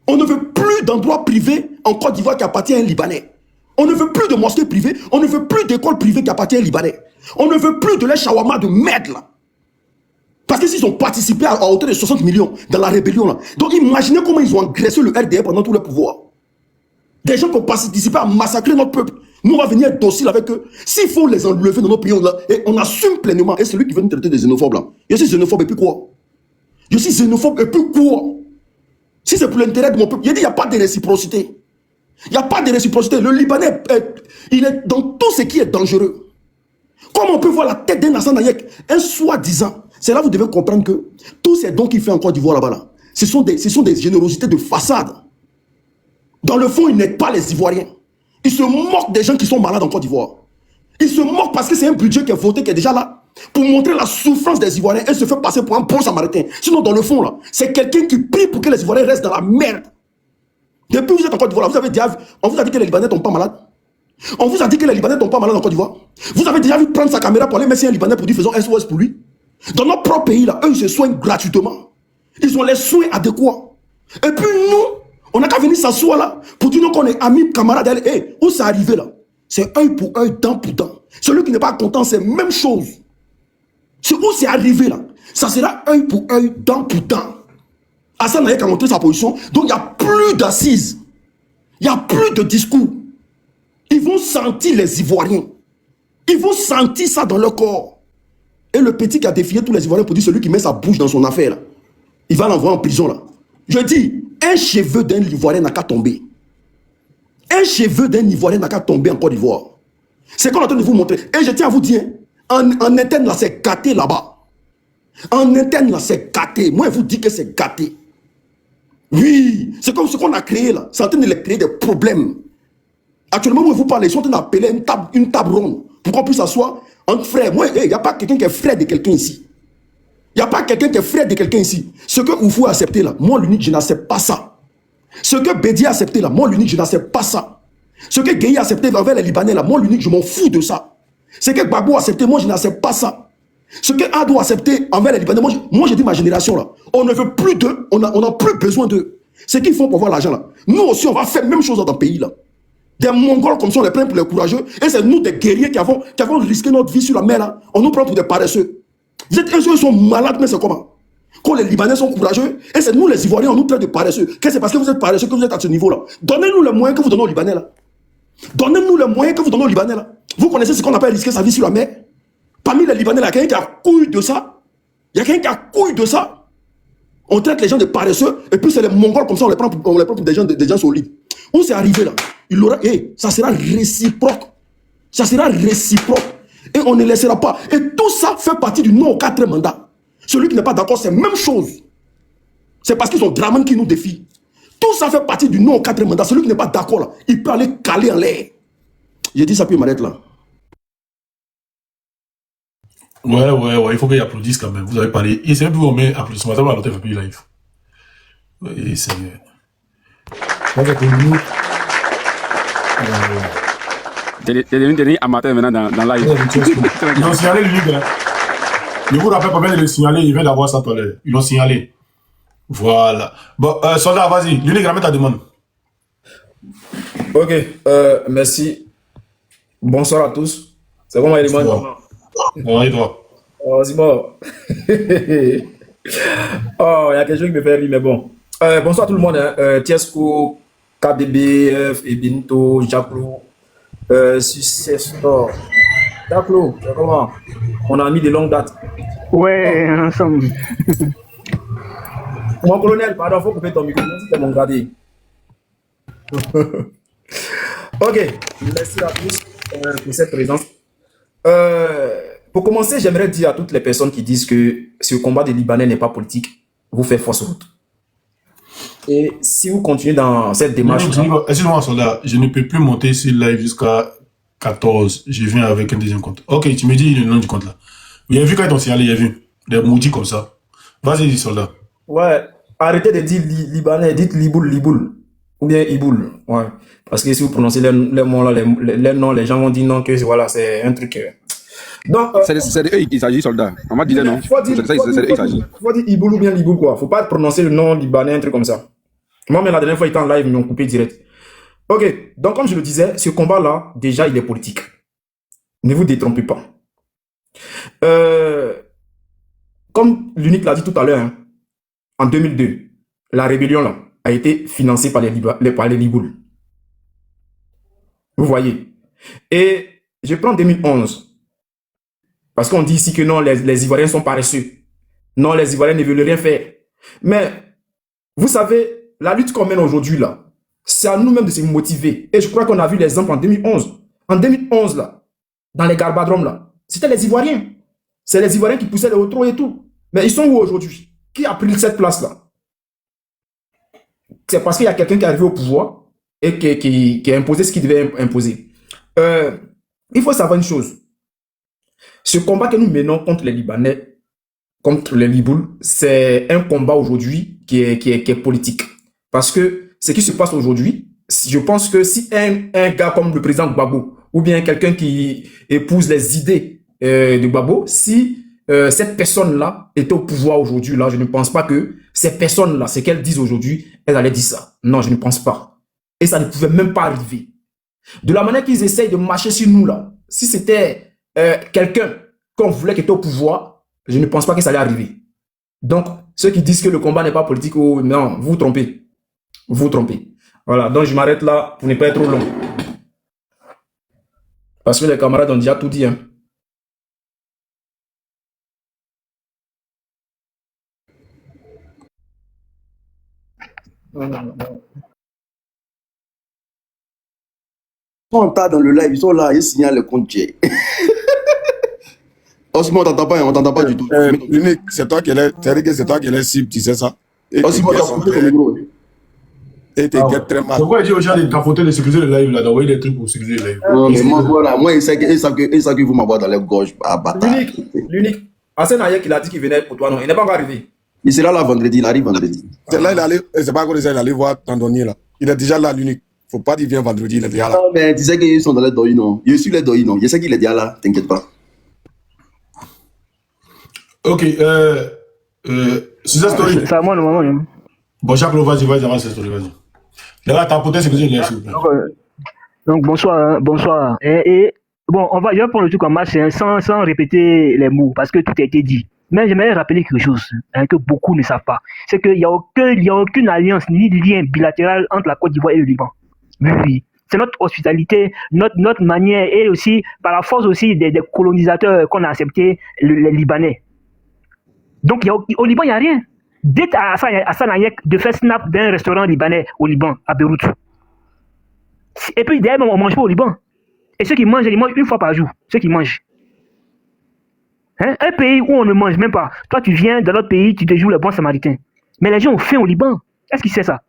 On ne veut plus d'endroits privés en Côte d'Ivoire qui appartient à un Libanais. On ne veut plus de mosquées privées. On ne veut plus d'écoles privées qui appartiennent à un Libanais. On ne veut plus de les shawarma de merde là. Parce que s'ils ont participé à hauteur de 60 millions dans la rébellion là. Donc imaginez comment ils ont engraissé le RDR pendant tout le pouvoir. Des gens qui ont participé à massacrer notre peuple. Nous, on va venir être docile avec eux. S'il faut les enlever dans nos pays, on assume pleinement. Et celui qui veut nous traiter des xénophobes là. Je suis xénophobe et puis quoi? Je suis xénophobe et puis quoi? Si c'est pour l'intérêt de mon peuple, il n'y a pas de réciprocité. Il n'y a pas de réciprocité. Le Libanais, il est dans tout ce qui est dangereux. Comment on peut voir la tête d'un Hassan Ayek, un soi-disant? C'est là que vous devez comprendre que tous ces dons qu'il fait en Côte d'Ivoire là-bas, là, ce sont des générosités de façade. Dans le fond, il n'aide pas les Ivoiriens. Il se moque des gens qui sont malades en Côte d'Ivoire. Il se moque parce que c'est un budget qui est voté, qui est déjà là, pour montrer la souffrance des Ivoiriens et se fait passer pour un bon samaritain. Sinon, dans le fond, là, c'est quelqu'un qui prie pour que les Ivoiriens restent dans la merde. Depuis que vous êtes en Côte d'Ivoire, on vous a dit que les Libanais ne tombent pas malades. On vous a dit que les Libanais ne tombent pas malades en Côte d'Ivoire. Vous avez déjà vu prendre sa caméra pour aller mettre un Libanais pour dire faisons SOS pour lui. Dans notre propre pays, là, eux, ils se soignent gratuitement. Ils ont les soins adéquats. Et puis nous, on n'a qu'à venir s'asseoir là pour dire qu'on est amis, camarades. Hey, où c'est arrivé là? C'est œil pour œil, dent pour dent. Celui qui n'est pas content, c'est la même chose. C'est où c'est arrivé là? Ça sera œil pour œil, dent pour dent. Hassan Ayek a montré sa position. Donc il n'y a plus d'assises. Il n'y a plus de discours. Ils vont sentir les Ivoiriens. Ils vont sentir ça dans leur corps. Et le petit qui a défié tous les Ivoiriens pour dire celui qui met sa bouche dans son affaire là, il va l'envoyer en prison là. Je dis, un cheveu d'un Ivoirien n'a qu'à tomber. Un cheveu d'un Ivoirien n'a qu'à tomber en Côte d'Ivoire. C'est qu'on est en train de vous montrer. Et je tiens à vous dire, en interne là, c'est gâté là-bas. En interne là, c'est gâté. Moi, je vous dis que c'est gâté. Oui, c'est comme ce qu'on a créé là. C'est en train de les créer des problèmes. Actuellement, moi, je vous parle, ils sont en train d'appeler une table ronde pour qu'on puisse s'asseoir entre frères. Moi, il n'y a pas quelqu'un qui est frère de quelqu'un ici. Il n'y a pas quelqu'un qui est frère de quelqu'un ici. Ce que Oufou a accepté là, moi, l'unique, je n'accepte pas ça. Ce que Bédi a accepté là, moi, l'unique, je n'accepte pas ça. Ce que Gueye a accepté envers les Libanais là, moi, l'unique, je m'en fous de ça. Ce que Gbagbo a accepté, moi, je n'accepte pas ça. Ce que A doit accepter envers les Libanais, moi j'ai dit ma génération là, on ne veut plus d'eux, on n'a plus besoin d'eux. Ce qu'ils font pour avoir l'argent là. Nous aussi, on va faire la même chose dans le pays là. Des Mongols comme ça, on les prend pour les courageux. Et c'est nous, des guerriers qui avons risqué notre vie sur la mer là. On nous prend pour des paresseux. Vous êtes ils sont malades, mais c'est comment? Quand les Libanais sont courageux, et c'est nous les Ivoiriens, on nous traite de paresseux. Qu'est-ce que c'est parce que vous êtes paresseux que vous êtes à ce niveau là? Donnez-nous les moyens que vous donnez aux Libanais là. Donnez-nous les moyens que vous donnez aux Libanais là. Vous connaissez ce qu'on appelle risquer sa vie sur la mer? Parmi les Libanais, il y a quelqu'un qui a couille de ça. Il y a quelqu'un qui a couille de ça. On traite les gens de paresseux, et puis c'est les Mongols comme ça, on les prend pour des gens solides. Où c'est arrivé là? Ça sera réciproque. Ça sera réciproque. Et on ne laissera pas. Et tout ça fait partie du non au 4 mandats. Celui qui n'est pas d'accord, c'est la même chose. C'est parce qu'ils ont Draman qui nous défie. Tout ça fait partie du non au 4 mandats. Celui qui n'est pas d'accord là, il peut aller caler en l'air. J'ai dit ça, puis il m'arrête là. Ouais, il faut qu'ils applaudissent quand même. Vous avez parlé. Et c'est un peu on met applaudissements. Ça va à l'autre FPI live. Et c'est. T'es devenu amateur maintenant dans live. Ils ont signalé l'unique. Je vous rappelle combien de le signaler. Il vient d'avoir ça tout à l'heure. Ils l'ont signalé. Voilà. Bon, soldat, vas-y. L'unique, ramène ta demande. Ok, merci. Bonsoir à tous. C'est bon, Elimane? Bon, et toi? Oh, c'est bon. Oh, il y a quelque chose qui me fait rire, mais bon. Bonsoir tout le monde. Tiesco, KDB, Ebinto, Jaclo, Successor. Jaclo, comment? On a mis de longues dates. Ouais, ensemble. Mon colonel, pardon, faut couper ton micro. C'était mon gardien. Ok, merci à tous pour cette présence. Pour commencer, j'aimerais dire à toutes les personnes qui disent que ce combat des Libanais n'est pas politique, vous faites fausse route. Et si vous continuez dans cette démarche... Excuse-moi, soldat, je ne peux plus monter sur live jusqu'à 14. Je viens avec un deuxième compte. Ok, tu me dis le nom du compte là. Il y a vu quand ils ont signalé, il y a vu. Des maudits comme ça. Vas-y, soldat. Ouais, arrêtez de dire Libanais, dites Liboul. Ou bien Iboul. Ouais. Parce que si vous prononcez les mots là, les noms, les gens vont dire non, que voilà, c'est un truc... Donc, c'est de eux qu'il s'agit, soldat. On m'a dit non. C'est de eux qu'il s'agit. Faut dire Iboul ou bien Liboul, quoi. Faut pas prononcer le nom libanais, un truc comme ça. Moi, mais la dernière fois, il était en live, ils m'ont coupé direct. Ok, donc comme je le disais, ce combat-là, déjà, il est politique. Ne vous détrompez pas. Comme l'unique l'a dit tout à l'heure, hein, en 2002, la rébellion là a été financée par les Libouls. Vous voyez. Et je prends 2011. Parce qu'on dit ici que non, les Ivoiriens sont paresseux. Non, les Ivoiriens ne veulent rien faire. Mais, vous savez, la lutte qu'on mène aujourd'hui là, c'est à nous-mêmes de se motiver. Et je crois qu'on a vu l'exemple en 2011. En 2011 là, dans les Garbadromes là, c'était les Ivoiriens. C'est les Ivoiriens qui poussaient les autres et tout. Mais ils sont où aujourd'hui? Qui a pris cette place là? C'est parce qu'il y a quelqu'un qui est arrivé au pouvoir et qui a imposé ce qu'il devait imposer. Il faut savoir une chose. Ce combat que nous menons contre les Libanais, contre les Libouls, c'est un combat aujourd'hui qui est politique. Parce que ce qui se passe aujourd'hui, je pense que si un gars comme le président Gbagbo, ou bien quelqu'un qui épouse les idées de Gbagbo, si cette personne-là était au pouvoir aujourd'hui, là, je ne pense pas que ces personnes-là, ce qu'elles disent aujourd'hui, elles allaient dire ça. Non, je ne pense pas. Et ça ne pouvait même pas arriver. De la manière qu'ils essayent de marcher sur nous, là, si c'était quelqu'un qu'on voulait qui était au pouvoir, je ne pense pas que ça allait arriver. Donc, ceux qui disent que le combat n'est pas politique, oh, non, vous vous trompez. Vous vous trompez. Voilà, donc je m'arrête là pour ne pas être trop long. Parce que les camarades ont déjà tout dit. Hein. Ils sont en tas dans le live, ils sont là, ils signalent le compte J. Osimo, on t'entend pas du tout. L'unique, c'est toi qui es cible, tu sais ça. Osimo, t'as coupé ton micro. Et t'es très mal. Pourquoi il dit aux gens de capoter de sécuriser le live là, d'envoyer des trucs pour sécuriser le live? Mais moi, voilà, moi, ils savent qu'ils vont m'avoir dans les gorges à bâtard. L'unique. Arsène Ayer qui a dit qu'il venait pour toi, non, il n'est pas encore arrivé. Il sera là vendredi, il arrive vendredi. C'est là, c'est pas encore ça, il allait voir Tandonier là. Il est déjà là, l'unique. Faut pas dire viens vendredi, il est déjà là. Non, mais tu sais qu'ils sont dans les doïs, non. Je suis les doïs, non. Je sais qu'il est déjà là, t'inquiète pas. Ok, Success Story. C'est à moi, normalement. Bon, Jacques, vas-y, avance, Success Story, vas-y. Les gars, tapoter, c'est que j'ai dit, s'il vous plaît. Donc, bonsoir. Et bon, je vais prendre le truc en marche sans répéter les mots, parce que tout a été dit. Mais j'aimerais rappeler quelque chose que beaucoup ne savent pas. C'est qu'il n'y a aucune alliance ni lien bilatéral entre la Côte d'Ivoire et le Liban. Oui. C'est notre hospitalité, notre manière, et aussi par la force aussi des colonisateurs qu'on a acceptés, les Libanais. Donc, au Liban, il n'y a rien. Dites à Hassan Hayek de faire snap d'un restaurant libanais au Liban, à Beyrouth. Et puis, d'ailleurs, on ne mange pas au Liban. Et ceux qui mangent, ils mangent une fois par jour. Ceux qui mangent. Hein? Un pays où on ne mange même pas. Toi, tu viens dans notre pays, tu te joues le bon samaritain. Mais les gens ont faim au Liban. Est-ce qu'il sait ça?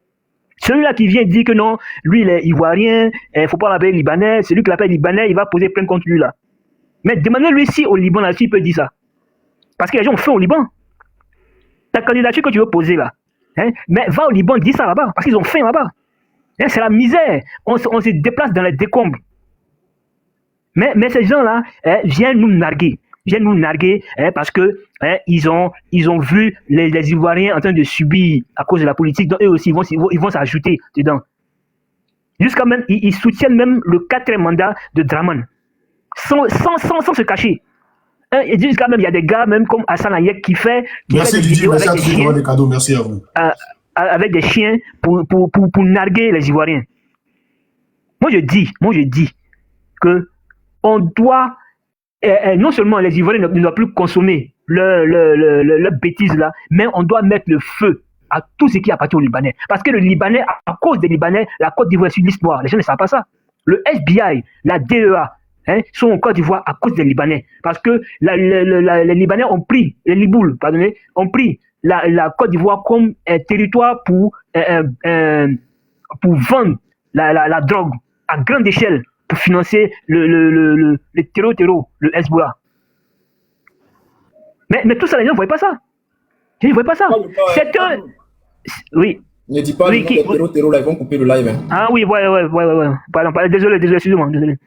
Celui-là qui vient dire que non, lui, il est ivoirien, il ne faut pas l'appeler libanais. Celui qui l'appelle libanais, il va poser plainte contre lui là. Mais demandez-lui si au Liban, là, s'il peut dire ça. Parce que les gens ont faim au Liban. Ta candidature que tu veux poser là. Hein? Mais va au Liban, dis ça là-bas. Parce qu'ils ont faim là-bas. Hein? C'est la misère. On se déplace dans les décombres. Mais ces gens-là viennent nous narguer. Parce que ils ont vu les Ivoiriens en train de subir à cause de la politique. Donc eux aussi, ils vont s'ajouter dedans. Jusqu'à même, ils soutiennent même le 4e mandat de Draman. Sans se cacher. Et jusqu'à même, il y a des gars même comme Hassan Hayek qui fait Merci des Didier, vidéos merci à avec tous des ceux qui chiens, ont des cadeaux, merci à vous. avec des chiens pour narguer les Ivoiriens. Moi je dis que on doit non seulement les Ivoiriens ne doivent plus consommer leur bêtise là, mais on doit mettre le feu à tout ce qui appartient aux Libanais. Parce que le Libanais, à cause des Libanais, la Côte d'Ivoire est sur liste noire. Les gens ne savent pas ça. Le FBI, la DEA, sont en Côte d'Ivoire à cause des Libanais. Parce que les Libanais ont pris, les Libouls, pardonnez, ont pris la Côte d'Ivoire comme un territoire pour vendre la drogue à grande échelle, pour financer le terreau, le Hezbollah. Mais tout ça, les gens ne voient pas ça. Ils ne voient pas ça. C'est un... Oui. Ne dis pas le nom des terreau là, ils vont couper le live. Hein. Ah oui, ouais. Pardon, désolé, excusez-moi. Désolé.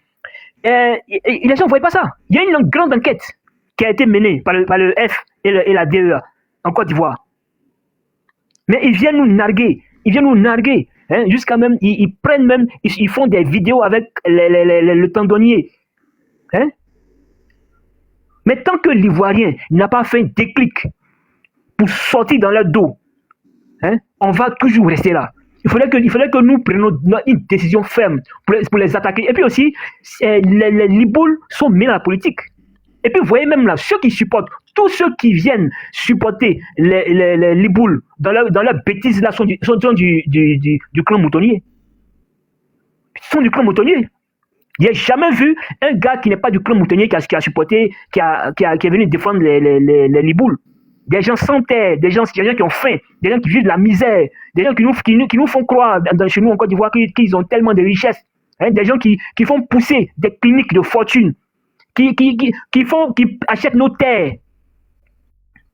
Les gens ne voient pas ça. Il y a une grande enquête qui a été menée par le F et la DEA en Côte d'Ivoire. Mais ils viennent nous narguer. Hein, jusqu'à même, ils prennent même, ils font des vidéos avec le tendonnier. Hein? Mais tant que l'Ivoirien n'a pas fait un déclic pour sortir dans leur dos, hein, on va toujours rester là. Il faudrait que nous prenions une décision ferme pour les attaquer. Et puis aussi, les Libouls sont mêlés à la politique. Et puis vous voyez même là, ceux qui supportent, tous ceux qui viennent supporter les Libouls dans leur bêtise là sont du clan moutonnier. Ils sont du clan moutonnier. Il n'y a jamais vu un gars qui n'est pas du clan moutonnier qui a supporté, qui est venu défendre les Libouls. Des gens sans terre, des gens qui ont faim, des gens qui vivent de la misère, des gens qui nous font croire chez nous en Côte d'Ivoire qu'ils ont tellement de richesses, hein, des gens qui font pousser des cliniques de fortune, qui achètent nos terres.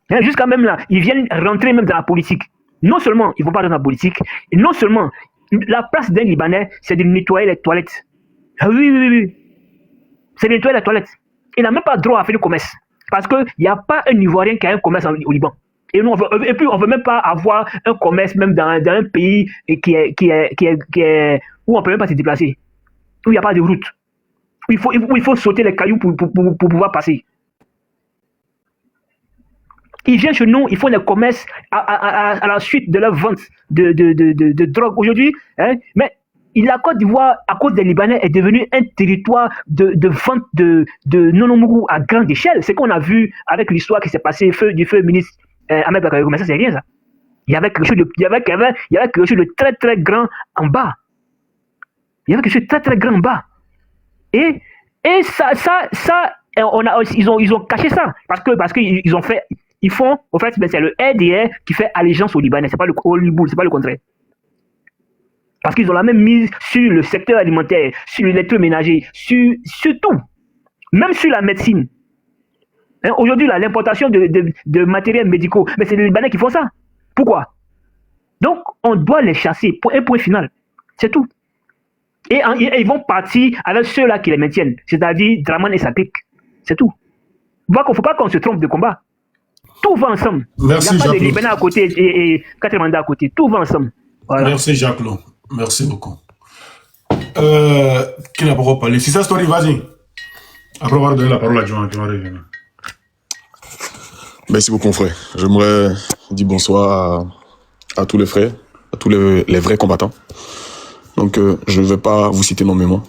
Hein, jusqu'à même là, ils viennent rentrer même dans la politique. Non seulement ils ne vont pas dans la politique, et non seulement la place d'un Libanais, c'est de nettoyer les toilettes. Ah oui. C'est de nettoyer les toilettes. Il n'a même pas droit à faire le commerce. Parce qu'il n'y a pas un Ivoirien qui a un commerce au Liban. Et puis on ne veut même pas avoir un commerce même dans un pays qui est où on ne peut même pas se déplacer. Où il n'y a pas de route. Où il faut sauter les cailloux pour pouvoir passer. Ils viennent chez nous, ils font des commerces à la suite de leur vente de drogue aujourd'hui. Hein, mais la Côte d'Ivoire, à cause des Libanais, est devenue un territoire de vente de nonomuru à grande échelle. C'est qu'on a vu avec l'histoire qui s'est passée du feu ministre Ahmed Bakayoko. Mais ça, c'est rien, ça. Il y avait quelque chose de très, très grand en bas. Et ça ils ont caché ça. Parce qu'ils ont fait... Ils font, en fait, c'est le RDR qui fait allégeance aux Libanais. C'est pas au Liboul, c'est pas le contraire. Parce qu'ils ont la même mise sur le secteur alimentaire, sur l'électroménager, sur tout. Même sur la médecine. Hein, aujourd'hui, l'importation de matériels médicaux, mais c'est les Libanais qui font ça. Pourquoi? Donc, on doit les chasser. Un point final. C'est tout. Et ils vont partir avec ceux-là qui les maintiennent. C'est-à-dire Draman et sa clique. C'est tout. Il ne faut pas qu'on se trompe de combat. Tout va ensemble. Merci, Il n'y a pas de Jacques-Claude. Libanais à côté et 4 mandats à côté. Tout va ensemble. Voilà. Merci, Jacques-Claude. Merci beaucoup. Qui n'a pas encore parlé? Si ça, story, vas-y. Après avoir donné la parole à Johan, qui va revenir. Merci beaucoup, frère. J'aimerais dire bonsoir à tous les frères, à tous les vrais combattants. Donc, je ne vais pas vous citer nommément.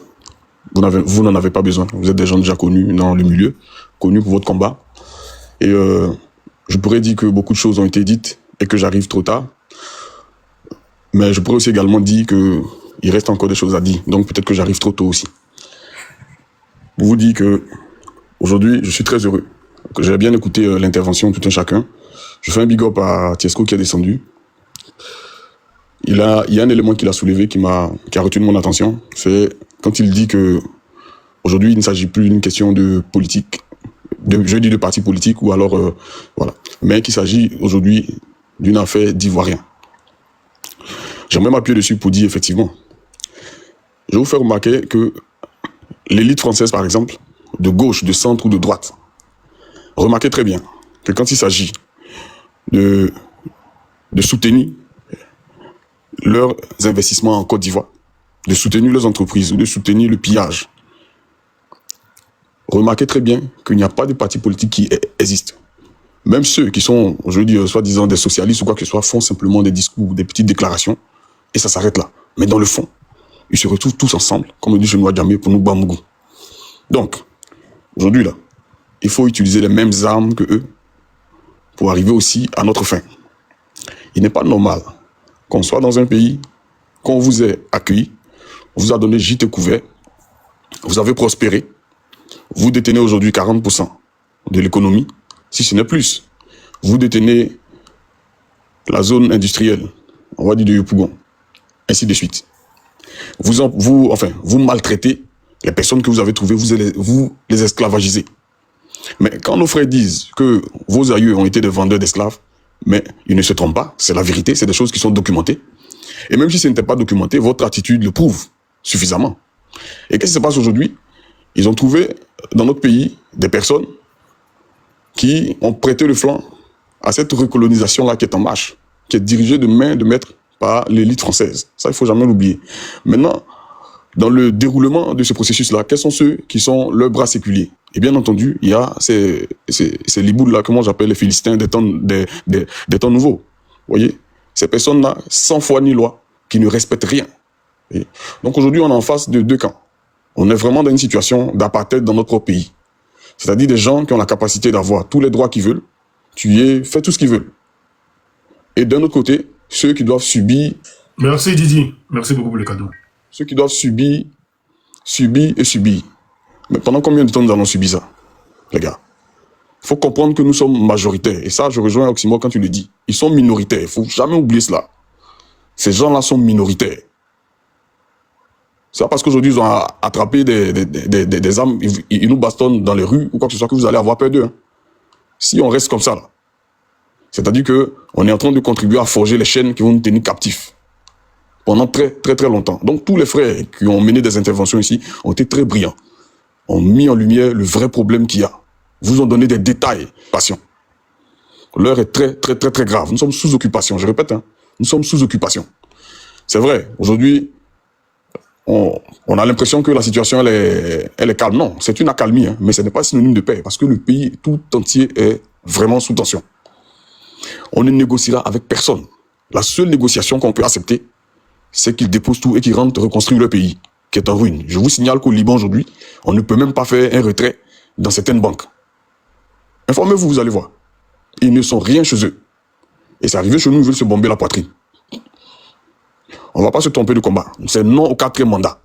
Vous n'en avez pas besoin. Vous êtes des gens déjà connus dans le milieu, connus pour votre combat. Et je pourrais dire que beaucoup de choses ont été dites et que j'arrive trop tard. Mais je pourrais aussi également dire qu'il reste encore des choses à dire. Donc, peut-être que j'arrive trop tôt aussi. Pour vous dire que aujourd'hui, je suis très heureux. J'ai bien écouté l'intervention de tout un chacun. Je fais un big up à Tiesco qui est descendu. Il y a un élément qu'il a soulevé qui a retenu mon attention. C'est quand il dit que aujourd'hui il ne s'agit plus d'une question de politique, de parti politique ou alors voilà, mais qu'il s'agit aujourd'hui d'une affaire d'Ivoiriens. J'aimerais m'appuyer dessus pour dire effectivement. Je vais vous faire remarquer que l'élite française, par exemple, de gauche, de centre ou de droite, remarquez très bien que quand il s'agit de soutenir leurs investissements en Côte d'Ivoire, de soutenir leurs entreprises ou de soutenir le pillage, remarquez très bien qu'il n'y a pas de parti politique qui existe. Même ceux qui sont, je veux dire, soi-disant des socialistes ou quoi que ce soit, font simplement des discours, des petites déclarations, et ça s'arrête là. Mais dans le fond, ils se retrouvent tous ensemble, comme le dit Chenois Djamé, pour nous Bamougou. Donc, aujourd'hui là, il faut utiliser les mêmes armes que eux pour arriver aussi à notre fin. Il n'est pas normal qu'on soit dans un pays, qu'on vous ait accueilli, on vous a donné gîte et couvert, vous avez prospéré, vous détenez aujourd'hui 40% de l'économie, si ce n'est plus. Vous détenez la zone industrielle, on va dire de Yopougon, ainsi de suite. Vous maltraitez les personnes que vous avez trouvées, vous les esclavagisez. Mais quand nos frères disent que vos aïeux ont été des vendeurs d'esclaves, mais ils ne se trompent pas, c'est la vérité, c'est des choses qui sont documentées. Et même si ce n'était pas documenté, votre attitude le prouve suffisamment. Et qu'est-ce qui se passe aujourd'hui? Ils ont trouvé dans notre pays des personnes qui ont prêté le flanc à cette recolonisation-là qui est en marche, qui est dirigée de main de maître par l'élite française. Ça, il ne faut jamais l'oublier. Maintenant, dans le déroulement de ce processus-là, quels sont ceux qui sont leurs bras séculiers? Et bien entendu, il y a ces liboules-là, comment j'appelle les Philistins des temps nouveaux. Vous voyez? Ces personnes-là, sans foi ni loi, qui ne respectent rien. Et donc aujourd'hui, on est en face de deux camps. On est vraiment dans une situation d'apartheid dans notre pays. C'est-à-dire des gens qui ont la capacité d'avoir tous les droits qu'ils veulent, tuer, faire tout ce qu'ils veulent. Et d'un autre côté, ceux qui doivent subir... Merci Didi, merci beaucoup pour le cadeau. Ceux qui doivent subir. Mais pendant combien de temps nous allons subir ça, les gars? Il faut comprendre que nous sommes majoritaires. Et ça, je rejoins Oxymore quand tu le dis. Ils sont minoritaires. Il ne faut jamais oublier cela. Ces gens-là sont minoritaires. C'est pas parce qu'aujourd'hui, ils ont attrapé des armes, ils nous bastonnent dans les rues ou quoi que ce soit que vous allez avoir peur d'eux. Hein. Si on reste comme ça, là, c'est-à-dire qu'on est en train de contribuer à forger les chaînes qui vont nous tenir captifs pendant très, très, très longtemps. Donc, tous les frères qui ont mené des interventions ici ont été très brillants, ont mis en lumière le vrai problème qu'il y a, vous ont donné des détails, patient. L'heure est très, très, très, très grave. Nous sommes sous occupation, je répète, hein, nous sommes sous occupation. C'est vrai, aujourd'hui, on a l'impression que la situation, elle est calme. Non, c'est une accalmie, hein, mais ce n'est pas synonyme de paix, parce que le pays tout entier est vraiment sous tension. On ne négociera avec personne. La seule négociation qu'on peut accepter, c'est qu'ils déposent tout et qu'ils rentrent reconstruire le pays, qui est en ruine. Je vous signale qu'au Liban, aujourd'hui, on ne peut même pas faire un retrait dans certaines banques. Informez-vous, vous allez voir. Ils ne sont rien chez eux. Et c'est arrivé chez nous, ils veulent se bomber la poitrine. On ne va pas se tromper de combat. C'est non au 4e mandat.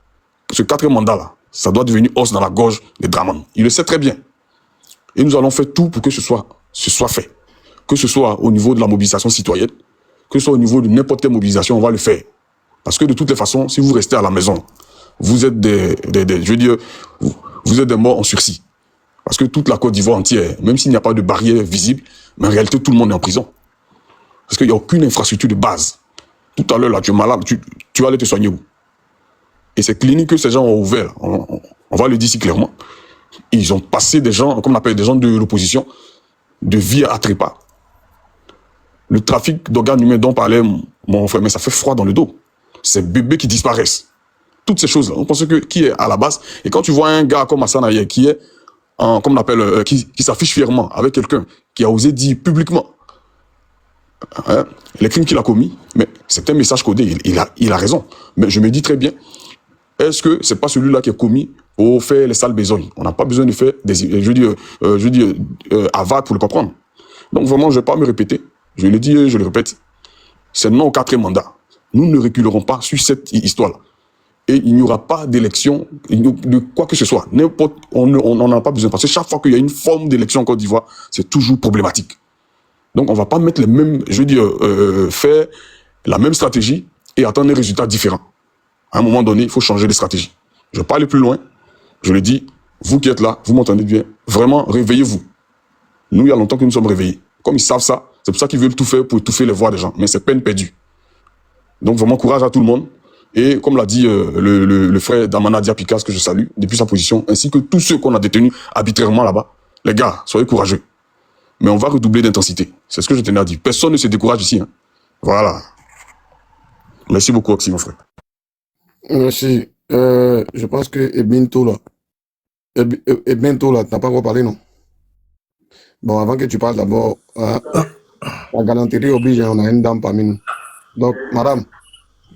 Ce 4e mandat-là, ça doit devenir os dans la gorge des Draman. Il le sait très bien. Et nous allons faire tout pour que ce soit fait. Que ce soit au niveau de la mobilisation citoyenne, que ce soit au niveau de n'importe quelle mobilisation, on va le faire. Parce que de toutes les façons, si vous restez à la maison, vous êtes vous êtes des morts en sursis. Parce que toute la Côte d'Ivoire entière, même s'il n'y a pas de barrière visible, mais en réalité, tout le monde est en prison. Parce qu'il n'y a aucune infrastructure de base. Tout à l'heure, là, tu es malade, tu vas aller te soigner où? Et ces cliniques que ces gens ont ouvertes, on va le dire ici clairement, ils ont passé des gens, comme on appelle des gens de l'opposition, de vie à trépas, Le trafic d'organes humains dont parlait mon frère, mais ça fait froid dans le dos. Ces bébés qui disparaissent. Toutes ces choses-là. On pense que qui est à la base. Et quand tu vois un gars comme Hassan Ayer qui est, comme on appelle, qui s'affiche fièrement avec quelqu'un qui a osé dire publiquement les crimes qu'il a commis, mais c'est un message codé. Il a raison. Mais je me dis très bien, est-ce que c'est pas celui-là qui est commis pour faire les sales besognes? On n'a pas besoin de faire des, avare pour le comprendre. Donc vraiment, je ne vais pas me répéter. Je le dis et je le répète. C'est non au 4e mandat. Nous ne reculerons pas sur cette histoire-là. Et il n'y aura pas d'élection, de quoi que ce soit. On n'en a pas besoin. Parce que chaque fois qu'il y a une forme d'élection en Côte d'Ivoire, c'est toujours problématique. Donc on ne va pas mettre les mêmes, faire la même stratégie et attendre des résultats différents. À un moment donné, il faut changer de stratégie. Je ne vais pas aller plus loin. Je le dis, vous qui êtes là, vous m'entendez bien. Vraiment, réveillez-vous. Nous, il y a longtemps que nous sommes réveillés. Comme ils savent ça, c'est pour ça qu'ils veulent tout faire pour étouffer les voix des gens. Mais c'est peine perdue. Donc vraiment, courage à tout le monde. Et comme l'a dit le frère d'Amana Diapikas, que je salue, depuis sa position, ainsi que tous ceux qu'on a détenus arbitrairement là-bas, les gars, soyez courageux. Mais on va redoubler d'intensité. C'est ce que je tenais à dire. Personne ne se décourage ici. Hein. Voilà. Merci beaucoup, Oxy, mon frère. Merci. Je pense que Ebinto là, t'as pas encore parlé, non? Bon, avant que tu parles d'abord, la galanterie oblige, on a une dame parmi nous. Donc, madame,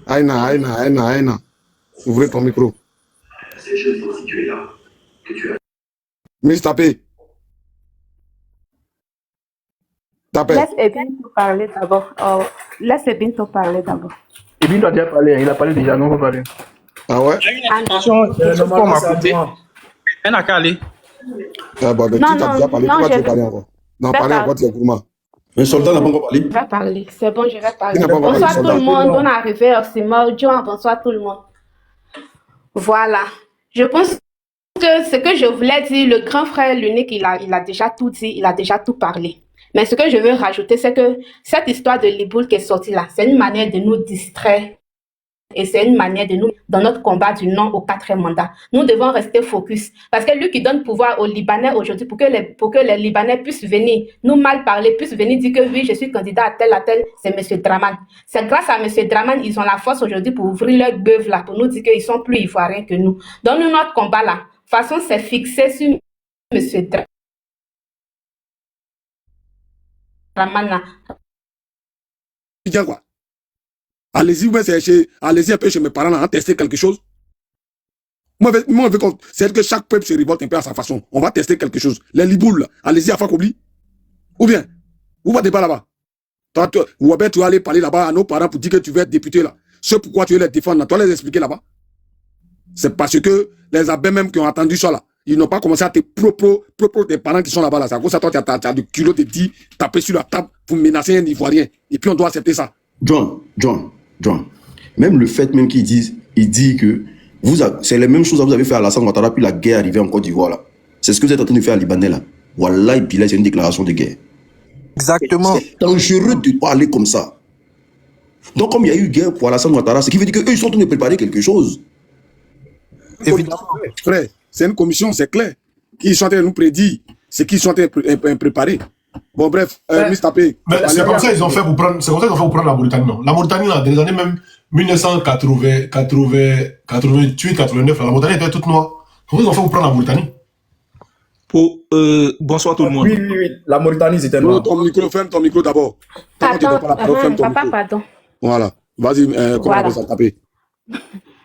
Aïna, ouvrez ton micro. Miss Tapé. Laisse Ebinto parler d'abord. Laisse Ebinto parler d'abord. Ebinto a déjà parlé, il a parlé déjà, non, on va parler. Ah ouais? Elle n'a qu'à aller. Ah bah, mais tu t'as déjà parlé, pourquoi tu veux parler encore? Non, parler encore, tu es gourmand. Un soldat n'a pas encore parlé. Je vais parler, c'est bon, je vais parler. Il n'a pas encore Bonsoir parlé, tout le soldat. monde, on est arrivé au Simon. Bonsoir tout le monde. Voilà. Je pense que ce que je voulais dire, le grand frère, l'unique, il a déjà tout dit, il a déjà tout parlé. Mais ce que je veux rajouter, c'est que cette histoire de Liboul qui est sortie là, c'est une manière de nous distraire. Et c'est une manière de nous, dans notre combat du non au 4e mandat. Nous devons rester focus. Parce que lui qui donne pouvoir aux Libanais aujourd'hui, pour que les Libanais puissent venir nous mal parler, puissent venir dire que oui, je suis candidat à tel, c'est M. Draman. C'est grâce à M. Draman, ils ont la force aujourd'hui pour ouvrir leur beuve là, pour nous dire qu'ils sont plus ivoiriens que nous. Dans notre combat là, de toute façon, c'est fixé sur M. Draman là. Quoi? Allez-y, allez-y un peu chez mes parents, là, tester quelque chose. C'est que chaque peuple se révolte un peu à sa façon. On va tester quelque chose. Les Libouls, allez-y à Fakobli. Ou bien, vous partez pas là-bas. Ou bien tu vas aller parler là-bas à nos parents pour dire que tu veux être député là. Ce pourquoi tu veux les défendre là, tu vas les expliquer là-bas. C'est parce que les abbés même qui ont entendu ça là, ils n'ont pas commencé à te propre des parents qui sont là-bas là. C'est à cause de ça, toi, tu as du culot de dire, taper sur la table pour menacer un Ivoirien. Et puis on doit accepter ça. John, même le fait même qu'il dit que c'est les mêmes choses que vous avez fait à Alassane Ouattara puis la guerre arrivée en Côte d'Ivoire là. C'est ce que vous êtes en train de faire à Libanais là. Voilà, et puis là c'est une déclaration de guerre. Exactement. C'est dangereux de parler comme ça. Donc comme il y a eu guerre pour Alassane Ouattara, ce qui veut dire qu'eux ils sont en train de préparer quelque chose. Évidemment. Frère, c'est une commission, c'est clair. Qui sont en train de nous prédire, c'est qu'ils sont en train de préparer. Bon, bref, Tapé. Mais c'est comme ça qu'ils ont fait pour prendre la Mauritanie, non. La Mauritanie, là, dans les années même 1988, 89, la Mauritanie était toute noire. Comment ils ont fait pour prendre la Mauritanie? Bonsoir tout le monde. Oui, la Mauritanie, c'était noir. Ferme ton micro d'abord. Pardon. Voilà. Vas-y, comment ça taper?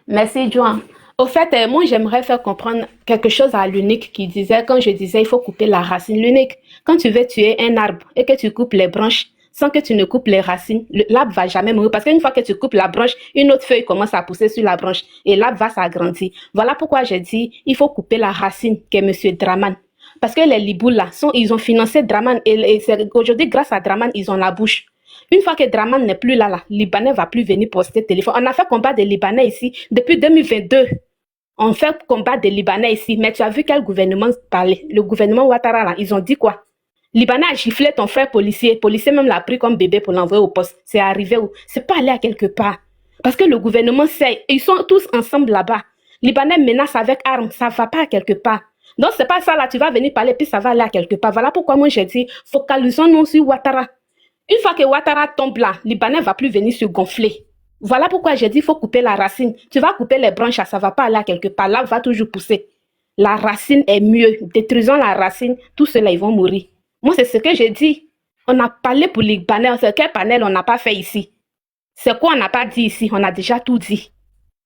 Merci, Joan. Au fait, moi, j'aimerais faire comprendre quelque chose à l'unique qui disait, quand je disais, il faut couper la racine. L'unique, quand tu veux tuer un arbre et que tu coupes les branches sans que tu ne coupes les racines, l'arbre va jamais mourir. Parce qu'une fois que tu coupes la branche, une autre feuille commence à pousser sur la branche et l'arbre va s'agrandir. Voilà pourquoi j'ai dit, il faut couper la racine qu'est M. Draman. Parce que les Libouls, là, ils ont financé Draman et aujourd'hui, grâce à Draman, ils ont la bouche. Une fois que Draman n'est plus là, Libanais ne va plus venir poster téléphone. On a fait combat des Libanais ici depuis 2022. On fait combat des Libanais ici. Mais tu as vu quel gouvernement parlait? Le gouvernement Ouattara, là, ils ont dit quoi? Libanais a giflé ton frère policier. Policier même l'a pris comme bébé pour l'envoyer au poste. C'est arrivé où? C'est pas allé à quelque part. Parce que le gouvernement sait, ils sont tous ensemble là-bas. Libanais menace avec armes, ça va pas à quelque part. Donc c'est pas ça là, tu vas venir parler puis ça va aller à quelque part. Voilà pourquoi moi j'ai dit, focalisons-nous sur Ouattara. Une fois que Ouattara tombe là, Libanais ne va plus venir se gonfler. Voilà pourquoi j'ai dit qu'il faut couper la racine. Tu vas couper les branches, ça ne va pas aller à quelque part. L'arbre va toujours pousser. La racine est mieux. Détruisons la racine, tous ceux-là, ils vont mourir. Moi, c'est ce que j'ai dit. On a parlé pour les Libanais. C'est quel panel on n'a pas fait ici? C'est quoi on n'a pas dit ici? On a déjà tout dit.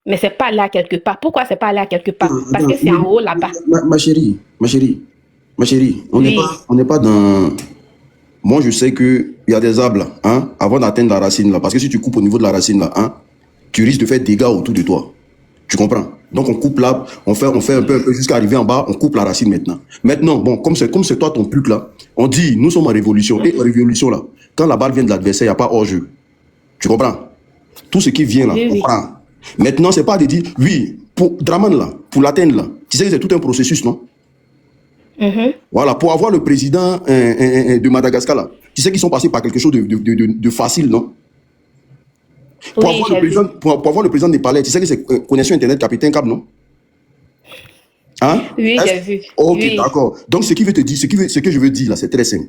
Mais c'est pas allé à quelque part. Pourquoi c'est pas allé à quelque part? Parce que c'est en haut là-bas. Ma chérie, on n'est pas dans... Moi, je sais qu'il y a des arbres là, hein, avant d'atteindre la racine là. Parce que si tu coupes au niveau de la racine là, hein, tu risques de faire des dégâts autour de toi. Tu comprends? Donc on coupe l'arbre, on fait un peu jusqu'à arriver en bas, on coupe la racine maintenant. Maintenant, bon, comme c'est toi ton truc là, on dit, nous sommes en révolution. Et en révolution là, quand la balle vient de l'adversaire, il n'y a pas hors-jeu. Tu comprends? Tout ce qui vient là, on prend. Maintenant, c'est pas de dire, oui, pour Draman là, pour l'atteindre là, tu sais que c'est tout un processus, non? Voilà, pour avoir le président de Madagascar là, tu sais qu'ils sont passés par quelque chose de facile, non? Pour avoir le président des palais, tu sais que c'est connexion internet capitaine Cap, non? Hein? Oui, j'ai vu. Ok, oui. D'accord. Donc ce qui veut te dire, ce que je veux dire là, c'est très simple.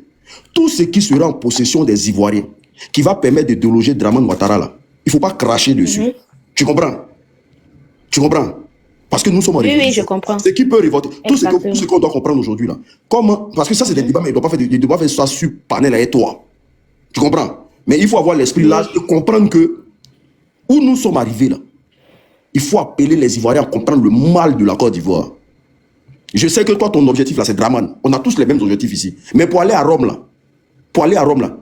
Tout ce qui sera en possession des Ivoiriens, qui va permettre de déloger Draman Ouattara là, il ne faut pas cracher dessus. Tu comprends? Tu comprends? Parce que nous sommes en révolution. Oui, je comprends. Ce qui peut révolter. Tout ce qu'on doit comprendre aujourd'hui là. Comment? Parce que ça, c'est des débats, mais ils ne doivent pas faire ça sur panel et toi. Tu comprends? Mais il faut avoir l'esprit large de comprendre que où nous sommes arrivés là, il faut appeler les Ivoiriens à comprendre le mal de la Côte d'Ivoire. Je sais que toi, ton objectif là, c'est Draman. On a tous les mêmes objectifs ici. Mais pour aller à Rome là, il y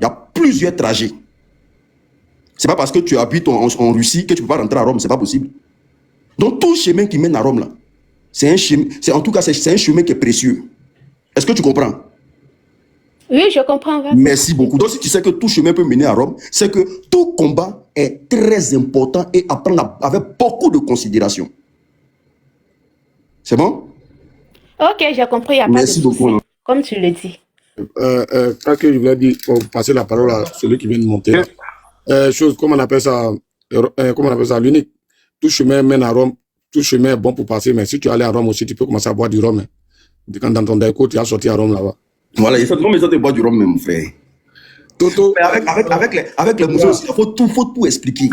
a plusieurs trajets. C'est pas parce que tu habites en Russie que tu peux pas rentrer à Rome, c'est pas possible. Donc tout chemin qui mène à Rome là, c'est un chemin, c'est un chemin qui est précieux. Est-ce que tu comprends? Oui, je comprends. Merci beaucoup. Donc si tu sais que tout chemin peut mener à Rome, c'est que tout combat est très important et à prendre avec beaucoup de considération. C'est bon? Ok, j'ai compris. Il n'y a Merci pas de souci. beaucoup. Comme tu le dis. Quand je voulais dire, pour passer la parole à celui qui vient de monter, comment on appelle ça, l'unique. Tout chemin mène à Rome, tout chemin est bon pour passer, mais si tu allais à Rome aussi, tu peux commencer à boire du rhum. Quand dans ton déco, tu as sorti à Rome là-bas. Voilà, il faut que tu bois du rhum, mon frère. Toto. Mais avec les musées aussi, il faut tout expliquer.